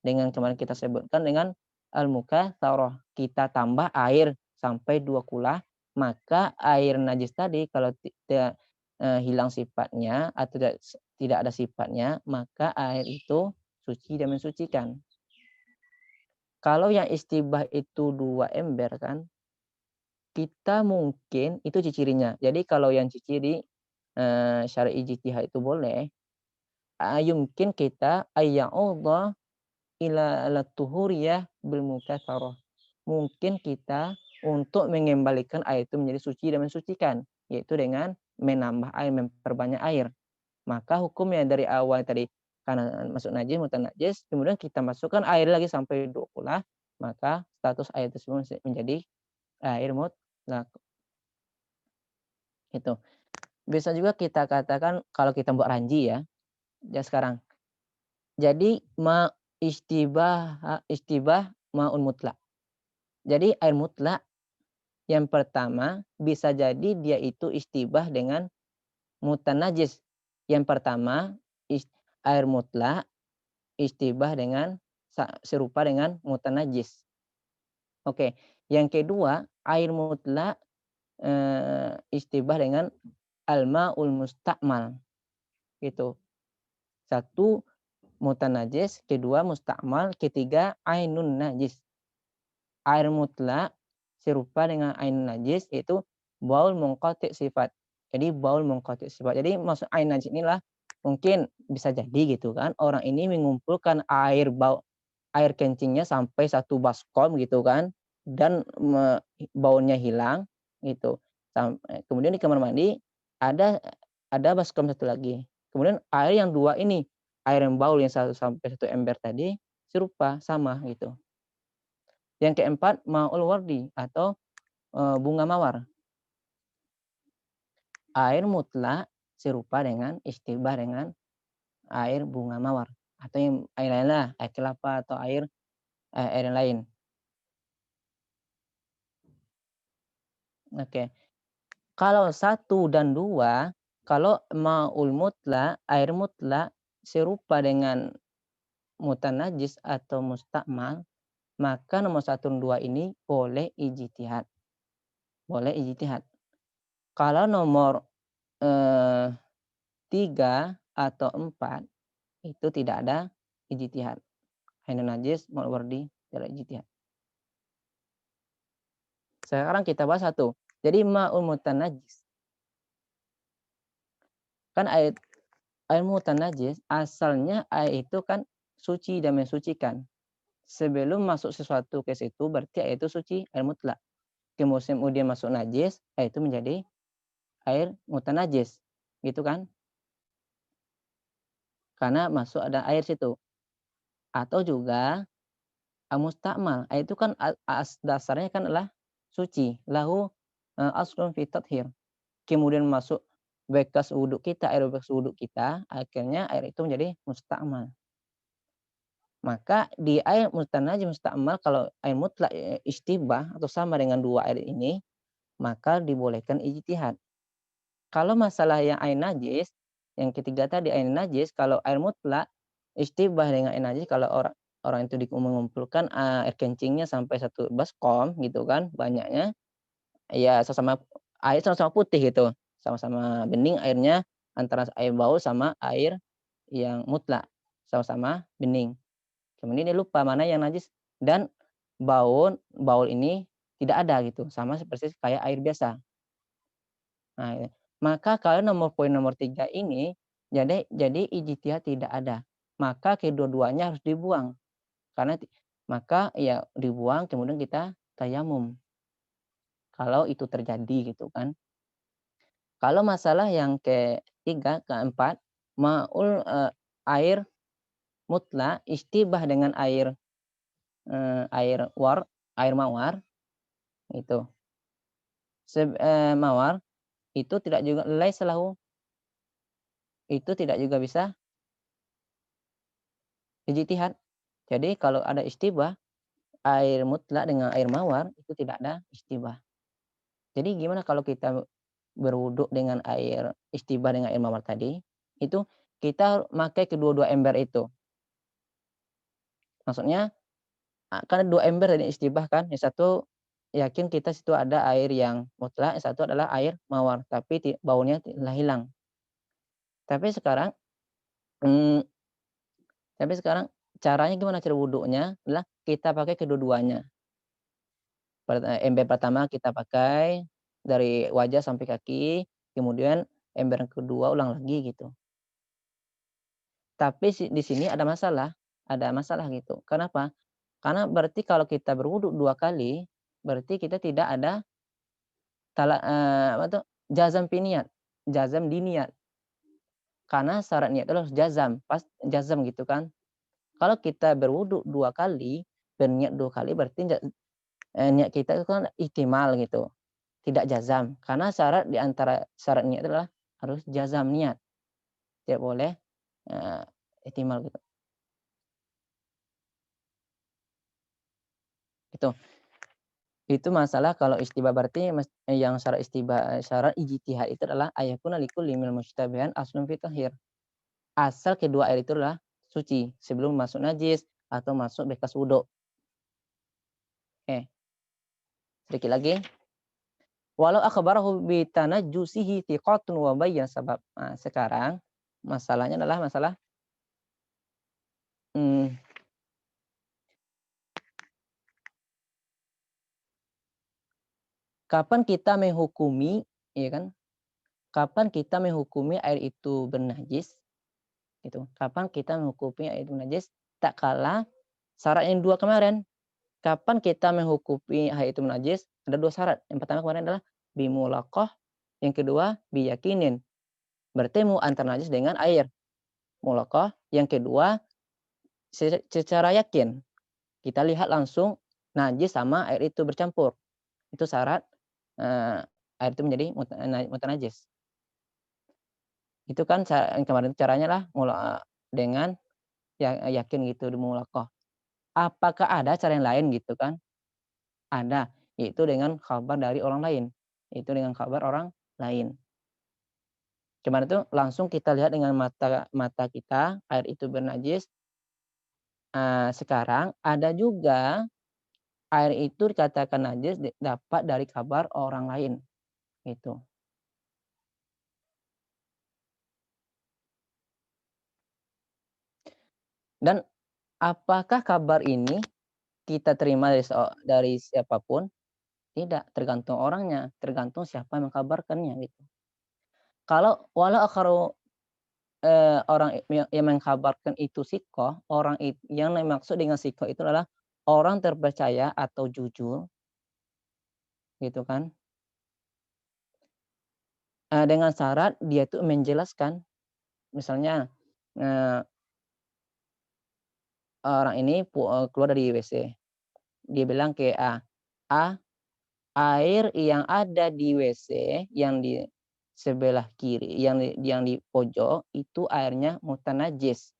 dengan kemarin kita sebutkan dengan al-mukatsarah. Kita tambah air sampai 2 kula, maka air najis tadi kalau tidak hilang sifatnya atau tidak ada sifatnya, maka air itu suci dan mensucikan. Kalau yang istibah itu 2 ember kan, kita mungkin itu ciri-cirinya. Jadi kalau yang ciri syar'i ijtihad itu boleh, yumkin kita ayya'udha ila tuhuriyah bil mukatsarah. Mungkin kita untuk mengembalikan air itu menjadi suci dan mensucikan, yaitu dengan menambah air, memperbanyak air. Maka hukumnya dari awal tadi karena masuk najis, mutanajis, kemudian kita masukkan air lagi sampai 2 kula, maka status air tersebut menjadi air mutlak. Itu. Bisa juga kita katakan kalau kita buat ranji ya, ya sekarang. Jadi istibah ma'un mutlak. Jadi air mutlak yang pertama bisa jadi dia itu istibah dengan mutanajis. Yang pertama air mutlak istibah dengan serupa dengan mutanajis. Oke, yang kedua air mutlak istibah dengan al-ma'ul musta'mal. Gitu. Satu mutanajis, kedua musta'mal, ketiga ainun najis. Air mutlak serupa dengan ainun najis yaitu baul munqati' sifat. Jadi baul munqati' sifat. Jadi maksud ain najis inilah mungkin bisa jadi gitu kan, orang ini mengumpulkan air kencingnya sampai 1 baskom gitu kan, dan baunya hilang gitu. Kemudian di kamar mandi ada baskom 1 lagi. Kemudian air yang 2 ini, air yang baul yang 1 sampai 1 ember tadi serupa, sama gitu. Yang keempat ma'ul wardi atau bunga mawar. Air mutlak serupa dengan istibah dengan air bunga mawar atau yang air lain lah, air kelapa atau air yang lain. Oke. Kalau 1 dan 2, kalau ma'ul mutlak, air mutlak serupa dengan mutanajis atau musta'mal, maka nomor 1 dan 2 ini boleh ijtihad. Boleh ijtihad. Kalau nomor 3 atau 4 itu tidak ada ijtihad. Ainun najis, ma'ul wardi, tidak ijtihad. Sekarang kita bahas 1. Jadi ma'ul mutanajis. Kan air mutanajis asalnya air itu kan suci dan mensucikan. Sebelum masuk sesuatu ke situ berarti air itu suci, air mutlak. Kemudian masuk najis, air itu menjadi air mutanajis. Gitu kan? Karena masuk ada air situ. Atau juga musta'mal, air itu kan dasarnya kan adalah suci. Lahu aslun fi tathhir. Kemudian masuk bekas wudhu kita, air bekas wudhu kita, akhirnya air itu menjadi musta'mal. Maka di air mutanajis musta'mal kalau air mutlak istibah atau sama dengan 2 air ini, maka dibolehkan ijtihad. Kalau masalah yang air najis, yang ketiga tadi air najis, kalau air mutlak istibah dengan air najis kalau orang itu mengumpulkan air kencingnya sampai 1 baskom gitu kan banyaknya, ya air sama-sama putih gitu, sama-sama bening airnya antara air baul sama air yang mutlak, sama-sama bening. Kemudian dia lupa mana yang najis dan baul ini tidak ada gitu, sama seperti kayak air biasa. Nah, maka kalau poin nomor 3 ini jadi ijtihad tidak ada. Maka kedua-duanya harus dibuang. Karena maka ya dibuang kemudian kita tayamum. Kalau itu terjadi gitu kan. Kalau masalah yang keempat, air mutlak istibah dengan air mawar itu. Mawar itu tidak juga laisa lahu, itu tidak juga bisa ijtihad. Jadi kalau ada istibah air mutlak dengan air mawar itu tidak ada istibah. Jadi gimana kalau kita berwudu dengan air istibah dengan air mawar tadi, itu kita pakai kedua-dua ember itu. Maksudnya, kan 2 ember tadi istibah kan, yang satu yakin kita situ ada air yang mutlak, yang satu adalah air mawar, tapi baunya telah hilang. Tapi sekarang, mmm, tapi sekarang caranya gimana cara wudunya, adalah kita pakai kedua-duanya. Ember pertama kita pakai dari wajah sampai kaki, kemudian ember yang kedua ulang lagi gitu. Tapi di sini ada masalah gitu. Kenapa? Karena berarti kalau kita berwudu 2 kali, berarti kita tidak ada apa tuh, jazam fi niat, jazam di niat. Karena syarat niat itu harus jazam gitu kan. Kalau kita berwudu 2 kali, berniat 2 kali berarti niat kita itu kan ihtimal gitu, tidak jazam. Karena syarat di antara syarat niat adalah harus jazam niat, tidak boleh, eee, ihtimal gitu. Itu. Itu masalah kalau istibah berarti yang syarat ijtihad itu adalah ayakuna likulli minal musytabihan aslun fi tahhir. Asal kedua air itu adalah suci sebelum masuk najis atau masuk bekas wudu. Sedikit lagi. Walau akhbarahu bi tanajjusihi thiqatun wa bayyana sabab. Nah, sekarang masalahnya adalah masalah, mmm, kapan kita menghukumi, ya kan, kapan kita menghukumi air itu bernajis, gitu. Kapan kita menghukumi air itu najis, tak kalah syarat yang 2 kemarin. Kapan kita menghukumi air itu najis, ada 2 syarat. Yang pertama kemarin adalah bimulaqah, yang kedua biyakinin. Bertemu antara najis dengan air. Mulaqah, yang kedua secara yakin. Kita lihat langsung najis sama air itu bercampur. Itu syarat, eee, air itu menjadi mutanajis. Itu kan yang kemarin caranya lah dengan yakin gitu di mulaqah. Apakah ada cara yang lain gitu kan? Ada, yaitu dengan khabar dari orang lain, itu dengan kabar orang lain. Kemarin itu langsung kita lihat dengan mata mata kita, air itu bernajis. Sekarang ada juga air itu dikatakan najis dapat dari kabar orang lain, gitu. Dan apakah kabar ini kita terima dari siapapun? Tidak, tergantung orangnya, tergantung siapa yang mengkabarkannya, gitu. Kalau walau akharu orang yang mengkabarkan itu sikoh, yang dimaksud dengan sikoh itu adalah orang terpercaya atau jujur, gitu kan. Dengan syarat dia itu menjelaskan, misalnya, eee, orang ini keluar dari WC, dia bilang ke A, "A, air yang ada di WC yang di sebelah kiri, yang di pojok itu airnya mutanajis."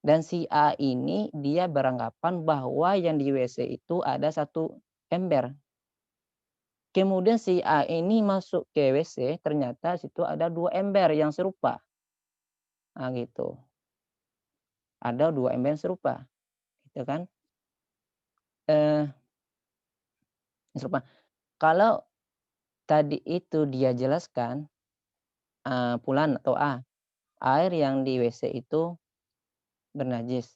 Dan si A ini dia beranggapan bahwa yang di WC itu ada 1 ember. Kemudian si A ini masuk ke WC, ternyata situ ada 2 ember yang serupa. Nah gitu, ada 2 ember yang serupa, gitu kan. Eee, serupa. Kalau tadi itu dia jelaskan, fulan atau A, air yang di WC itu bernajis,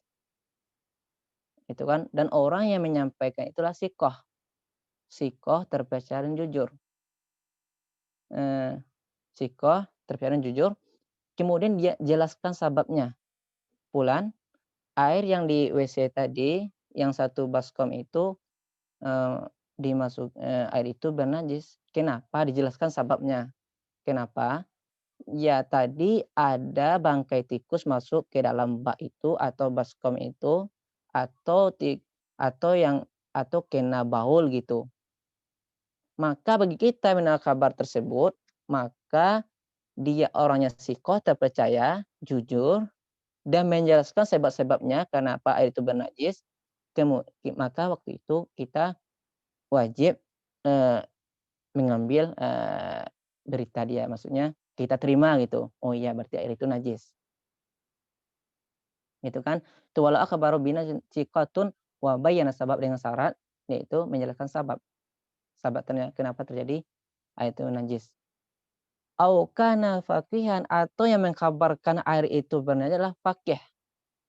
gitu kan. Dan orang yang menyampaikan itulah sikoh. Sikoh terpercaya dan jujur. Eee, Sikoh terpercaya dan jujur, kemudian dia jelaskan sababnya. Fulan, air yang di WC tadi, yang satu baskom itu, eee, air itu bernajis. Kenapa? Dijelaskan sababnya. Kenapa? Ya, tadi ada bangkai tikus masuk ke dalam bak itu atau baskom itu atau atau kena baul gitu. Maka bagi kita mendengar kabar tersebut, maka dia orangnya sikoh, terpercaya, jujur, dan menjelaskan sebab-sebabnya kenapa air itu bernajis. Maka waktu itu kita wajib eh, mengambil berita dia, maksudnya kita terima gitu. Oh iya, berarti air itu najis. Gitu kan. Tu walau akhbaru bina thiqatun wa bayyana sabab dengan syarat yaitu menjelaskan sebab kenapa terjadi air itu najis. Au kana faqihan atau yang mengkabarkan air itu benar adalah faqih.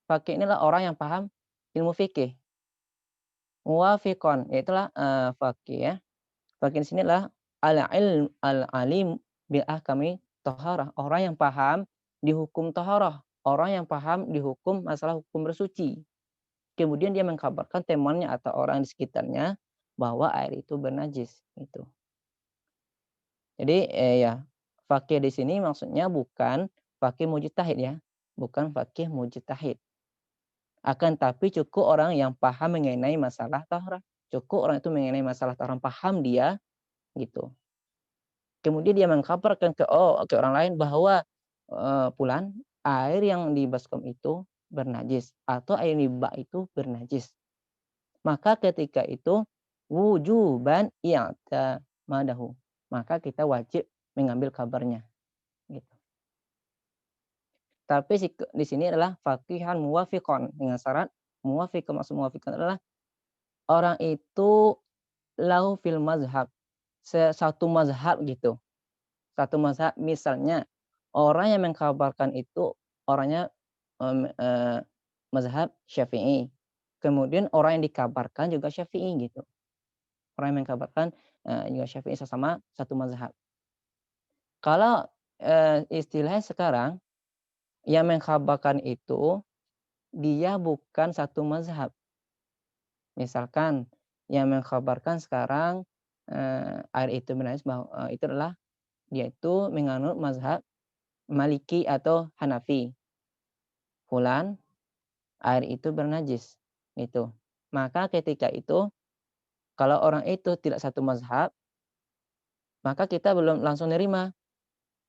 Faqih inilah orang yang paham ilmu fikih. Muwafiqon yaitulah faqih ya. Faqih di sini adalah al-alim bil ahkami thaharah, orang yang paham di hukum thaharah, orang yang paham di hukum masalah hukum bersuci. Kemudian dia mengkabarkan temannya atau orang di sekitarnya bahwa air itu bernajis, gitu. Jadi, ya, faqih di sini maksudnya bukan faqih mujtahid ya, bukan faqih mujtahid. Akan tapi cukup orang yang paham mengenai masalah taharah. Cukup orang itu mengenai masalah taharah, paham dia, gitu. Kemudian dia mengkabarkan ke orang lain bahwa, "Fulan, air yang di baskom itu bernajis," atau "air di bak itu bernajis." Maka ketika itu wujuban i'tamadahu, maka kita wajib mengambil kabarnya, gitu. Tapi di sini adalah faqihan muwafiqon, dengan syarat muwafiq, maksud muwafiqon adalah orang itu lahu fil mazhab, satu mazhab gitu, satu mazhab. Misalnya orang yang mengkabarkan itu orangnya, mazhab Syafi'i, kemudian orang yang dikabarkan juga Syafi'i gitu. Orang yang mengkabarkan, juga Syafi'i, sama satu mazhab. Kalau, istilahnya sekarang yang mengkabarkan itu dia bukan satu mazhab. Misalkan yang mengkabarkan sekarang, air itu bernajis itu adalah dia itu menganut mazhab Maliki atau Hanafi. Fulan, air itu bernajis, gitu. Maka ketika itu kalau orang itu tidak satu mazhab, maka kita belum langsung nerima.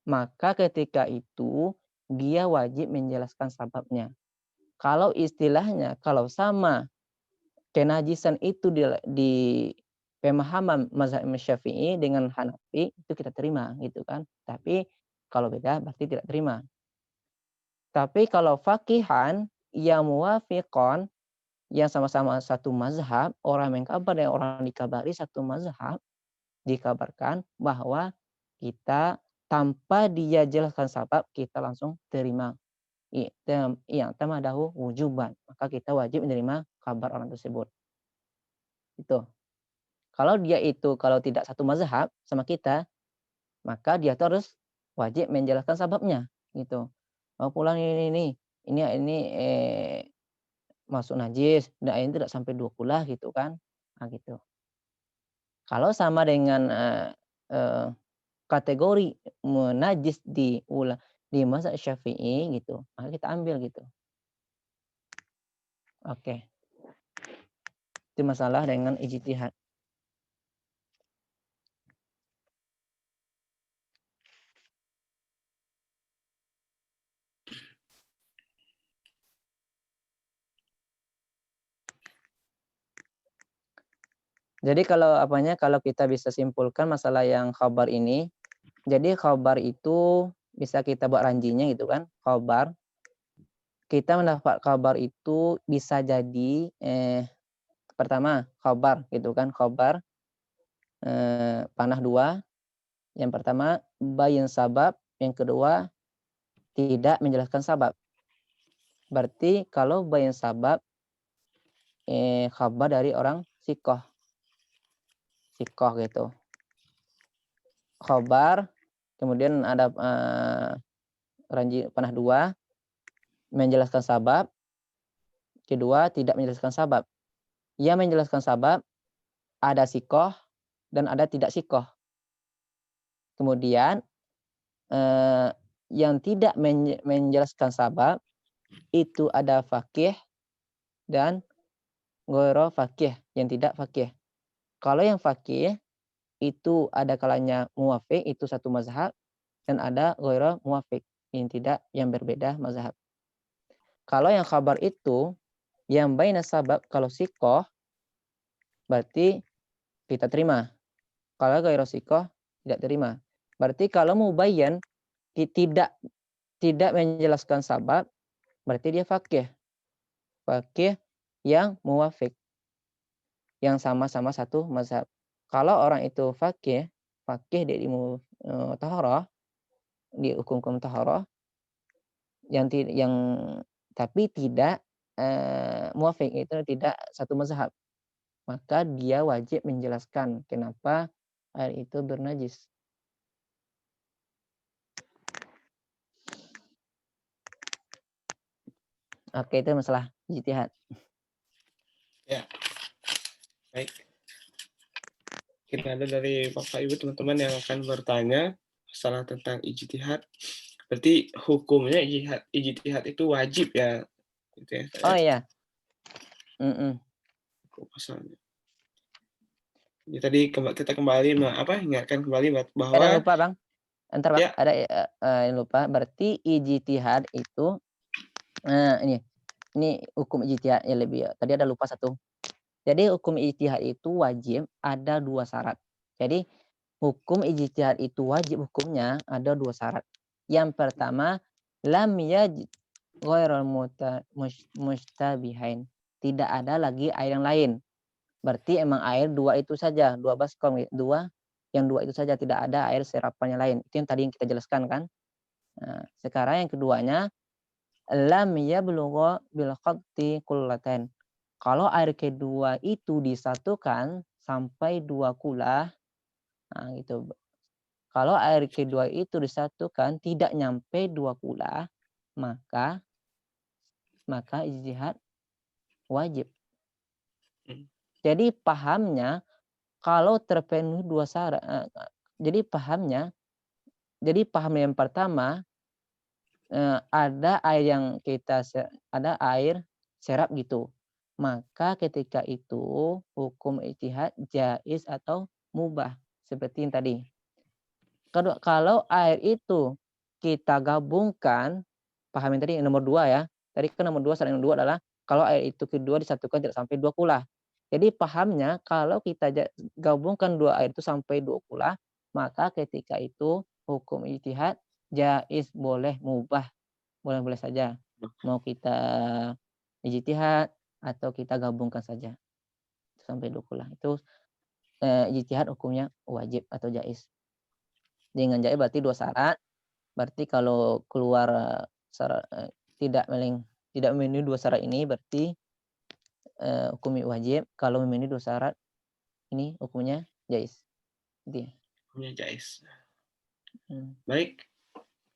Maka ketika itu dia wajib menjelaskan sababnya. Kalau istilahnya, kalau sama kenajisan itu di pemahaman mazhab Imam Syafi'i dengan Hanafi, itu kita terima gitu kan. Tapi kalau beda berarti tidak terima. Tapi kalau faqihan yang muwafiqon, yang sama-sama satu mazhab, orang mengkabar dan orang dikabari satu mazhab, dikabarkan bahwa kita tanpa dia jelaskan sebab, kita langsung terima. I'tamadahu wujuban, maka kita wajib menerima kabar orang tersebut. Itu. Kalau tidak satu mazhab sama kita, maka dia tuh harus wajib menjelaskan sebabnya, gitu. "Oh, pulang ini, masuk najis, dan airnya tidak sampai 2 kula," gitu kan. Nah, gitu. Kalau sama dengan, eee, kategori najis di mazhab Syafi'i gitu, maka kita ambil gitu. Oke. Itu masalah dengan ijtihad. Jadi kalau kita bisa simpulkan masalah yang khabar ini, jadi khabar itu bisa kita buat ranjinya gitu kan, khabar. Kita mendapat kabar itu bisa jadi, pertama khabar gitu kan, khabar, panah 2. Yang pertama bayin sabab, yang kedua tidak menjelaskan sabab. Berarti kalau bayin sabab, khabar dari orang sikoh gitu. Khabar, kemudian ada, ranji panah 2, menjelaskan sabab, kedua tidak menjelaskan sabab. Yang menjelaskan sabab ada sikoh dan ada tidak sikoh. Kemudian, yang tidak menjelaskan sabab itu ada faqih dan ghairu faqih, yang tidak faqih. Kalau yang faqih itu ada kalanya muwafiq, itu satu mazhab, dan ada ghairu muwafiq, yang berbeda mazhab. Kalau yang khabar itu yang baina sabab, kalau sikoh berarti kita terima. Kalau ghairu sikoh tidak terima. Berarti kalau mubayyan tidak menjelaskan sabab, berarti dia faqih. Faqih yang muwafiq, yang sama-sama satu mazhab. Kalau orang itu faqih di ilmu taharah, di hukum-hukum taharah, yang tapi tidak muwafiq, itu tidak satu mazhab, maka dia wajib menjelaskan kenapa air itu bernajis. Oke, itu masalah ijtihad. Ya, baik. Kita ada dari Bapak Ibu teman-teman yang akan bertanya masalah tentang ijtihad. Berarti hukumnya ijtihad itu wajib ya, gitu ya. Oh iya. Pasalnya. Jadi tadi kita kembali ingatkan kembali Ada bahwa lupa Bang. Entar Bang, ya, ada yang lupa. Berarti ijtihad itu ini hukum ijtihad ya lebih. Tadi ada lupa satu. Jadi hukum ijtihad itu wajib ada 2 syarat. Jadi hukum ijtihad itu wajib hukumnya ada 2 syarat. Yang pertama, lam yajid ghairal mustabihain. Tidak ada lagi air yang lain. Berarti emang air 2 itu saja, 2 baskom, 2 yang 2 itu saja, tidak ada air serapan yang lain. Itu yang tadi yang kita jelaskan kan. Nah, sekarang yang keduanya, lam yablugha bil khatti qullatayn. Kalau air kedua itu disatukan sampai 2 kula, nah gitu. Kalau air kedua itu disatukan tidak nyampe 2 kula, maka ijtihad wajib. Jadi pahamnya kalau terpenuhi 2 syarat, jadi paham yang pertama, ada air serap gitu. Maka ketika itu hukum ijtihad jaiz atau mubah, seperti yang tadi. Kalau air itu kita gabungkan, paham yang tadi yang nomor 2 ya. Tadi kan nomor 2, syarat yang nomor 2 adalah kalau air itu kedua disatukan tidak sampai 2 kula. Jadi pahamnya kalau kita gabungkan 2 air itu sampai 2 kula, maka ketika itu hukum ijtihad jaiz, boleh, mubah, boleh-boleh saja. Mau kita ijtihad atau kita gabungkan saja sampai 2 kula. Itu ijtihad hukumnya wajib atau jaiz. Dengan jaiz berarti 2 syarat. Berarti kalau keluar syarat tidak memenuhi 2 syarat ini berarti hukumnya wajib. Kalau memenuhi 2 syarat ini hukumnya jaiz. Gitu ya. hukumnya jaiz. Baik,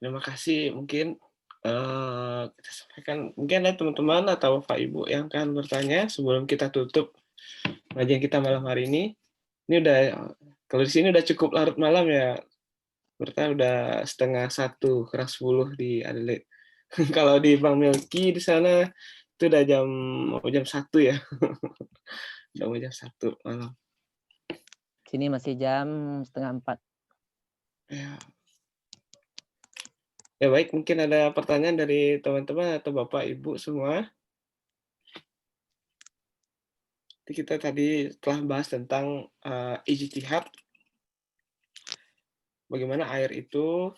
terima kasih. Mungkin kita sampaikan, mungkin ada teman-teman atau Bapak Ibu yang akan bertanya sebelum kita tutup kajian kita malam hari ini. Ini udah, kalau di sini udah cukup larut malam ya. Berarti udah 12:30, kurang 10 di Adelaide. Kalau di Bang Melki di sana itu udah mau jam 1 ya. Udah mau jam 1 malam. Sini masih jam 3:30. Ya. Ya baik, mungkin ada pertanyaan dari teman-teman atau Bapak Ibu semua. Kita tadi telah bahas tentang ijtihad, bagaimana air itu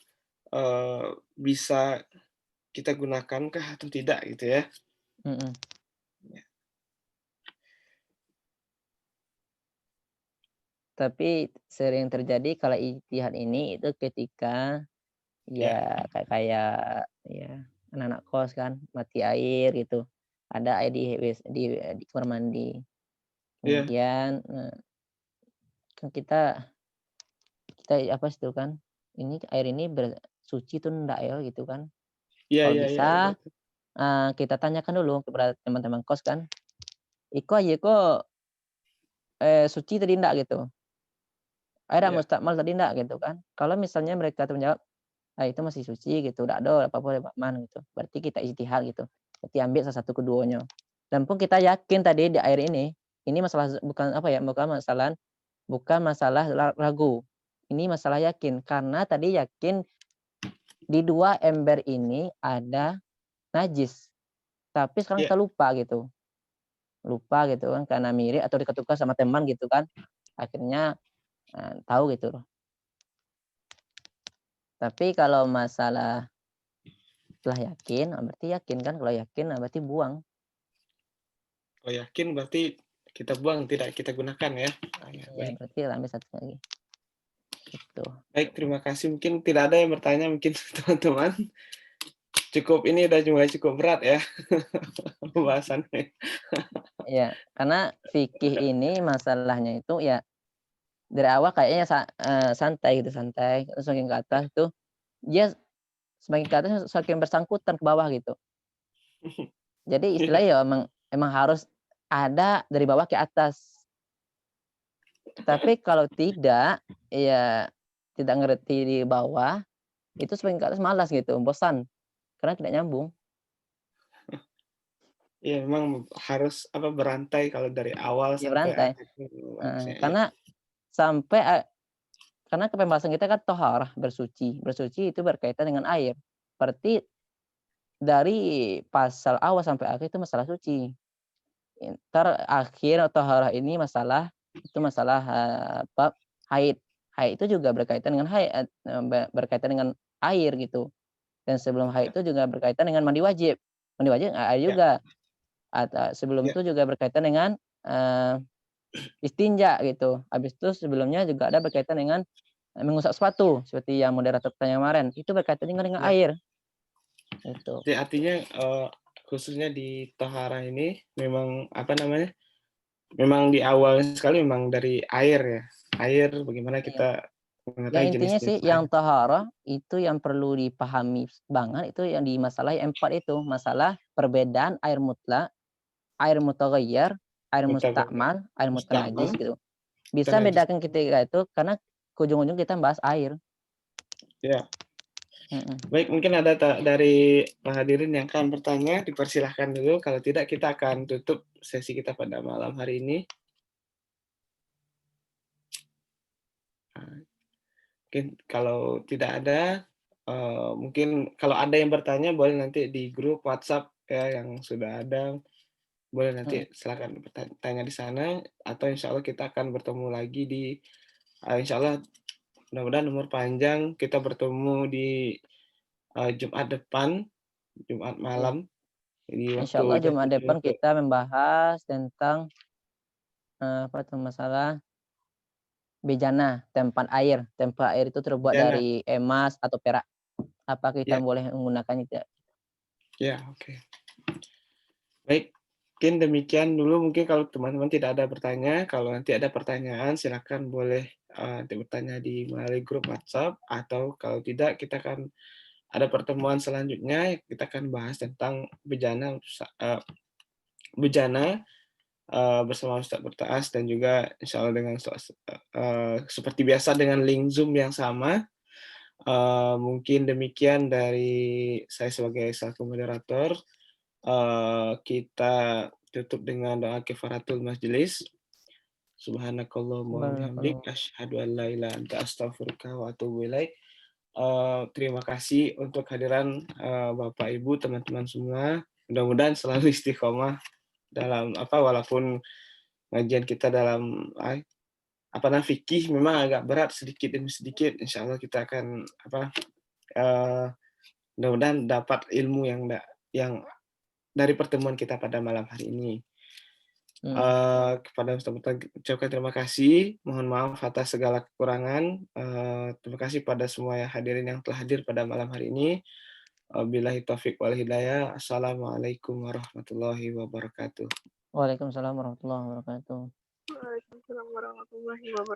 bisa kita gunakan atau tidak gitu ya. Tapi sering terjadi kalau ijtihad ini itu ketika kayak ya anak-anak kos kan mati air gitu. Ada air di kamar mandi. Kemudian kan kita apa itu kan, ini air ini suci tuh enggak ya gitu kan. Kalau bisa kita tanyakan dulu kepada teman-teman kos kan, iko suci tadi enggak gitu. Air mustakmal tadi enggak gitu kan. Kalau misalnya mereka menjawab itu masih suci gitu, udah ada apa-apa udah aman gitu. Berarti kita ijtihad gitu. Berarti ambil salah satu keduanya. Dan pun kita yakin tadi di air ini masalah bukan apa ya, bukan masalah ragu. Ini masalah yakin karena tadi yakin di 2 ember ini ada najis. Tapi sekarang Ya, kita lupa gitu. Lupa gitu kan karena mirip atau diketukar sama teman gitu kan. Akhirnya, tahu gitu loh. Tapi kalau masalah setelah yakin, berarti yakin kan, kalau yakin, berarti buang. kalau yakin berarti kita buang, tidak kita gunakan ya. Ya, Ya baik. berarti ambil satu lagi, gitu. Baik, terima kasih. Mungkin tidak ada yang bertanya mungkin teman-teman. Cukup ini udah mulai cukup berat ya pembahasannya. Ya karena fikih ini masalahnya itu ya dari awal kayaknya santai gitu, santai, terus semakin ke atas tuh dia semakin ke atas semakin bersangkutan ke bawah gitu. Jadi Iya, istilahnya ya emang harus ada dari bawah ke atas. Tapi kalau tidak, ya tidak ngerti di bawah, itu semakin ke atas malas gitu, bosan, karena tidak nyambung. iya memang harus apa berantai kalau dari awal Ya sampai berantai, akhir itu harusnya ya. karena sampai karena pembahasan kita kan tohar bersuci. Bersuci itu berkaitan dengan air. Berarti dari pasal awal sampai akhir itu masalah suci. Entar akhir tohara ini itu masalah, bab haid. Haid itu juga berkaitan dengan berkaitan dengan air gitu. Dan sebelum haid itu juga berkaitan dengan mandi wajib. Mandi wajib air Ya, juga. Sebelum ya, itu juga berkaitan dengan, istinja gitu. Habis itu sebelumnya juga ada berkaitan dengan, mengusap sepatu seperti yang moderator tanya kemarin, itu berkaitan juga dengan ya. air, gitu. Jadi artinya khususnya di tohara ini memang apa namanya? Memang di awal sekali memang dari air ya. Air bagaimana Iya. kita Yang mengetahui intinya jenis-jenis sih air. yang taharah itu yang perlu dipahami banget itu yang di masalah yang 4 itu, masalah perbedaan air mutlak, air mutaghayyir, air Mutaghayir, mustakmal, air musta'mal, mutanajis gitu. Bisa najis. bedakan ketika itu karena ke ujung-ujung kita bahas air. Ya. Mhm. Baik, mungkin ada dari hadirin yang akan bertanya, dipersilahkan dulu. Kalau tidak, kita akan tutup sesi kita pada malam hari ini. Nah, mungkin kalau tidak ada, mungkin kalau ada yang bertanya boleh nanti di grup WhatsApp ya yang sudah ada, boleh Mhm. nanti silakan bertanya di sana, atau insya Allah kita akan bertemu lagi di, insya Allah mudah-mudahan umur panjang, kita bertemu di Jumat depan, Jumat Iya. malam, di waktu Insyaallah jam Jumat 7 depan kita membahas tentang, apa tuh, masalah bejana, tempat air itu terbuat Jana. dari emas atau perak. Apa kita Ya, boleh menggunakannya tidak? ya, oke. Baik, mungkin demikian dulu. Mungkin kalau teman-teman tidak ada bertanya, kalau nanti ada pertanyaan silakan boleh nanti bertanya di melalui grup WhatsApp, atau kalau tidak kita akan ada pertemuan selanjutnya, kita akan bahas tentang bejana, bejana bersama Ustadz Bertaas, dan juga insya Allah dengan seperti biasa dengan link Zoom yang sama. Mungkin demikian dari saya sebagai selaku moderator. Kita tutup dengan doa kifaratul majelis. Subhanakallahumma wa bihamdik Barakallahu. asyhadu an la ilaha anta astaghfiruka wa atubu ilaik. Terima kasih untuk kehadiran Bapak Ibu, teman-teman semua. Mudah-mudahan selalu istiqomah dalam apa, walaupun ngajian kita dalam apa namanya fikih memang agak berat sedikit demi sedikit. Insya Allah kita akan apa, uh, mudah-mudahan dapat ilmu yang dari pertemuan kita pada malam hari ini. Mhm. Kepada Ustaz Muhtar ucapkan terima kasih, mohon maaf atas segala kekurangan. Terima kasih pada semua yang hadirin yang telah hadir pada malam hari ini. Wabillahi taufik wal hidayah. Assalamualaikum warahmatullahi wabarakatuh. Waalaikumsalam warahmatullahi wabarakatuh. Waalaikumsalam warahmatullahi wabarakatuh.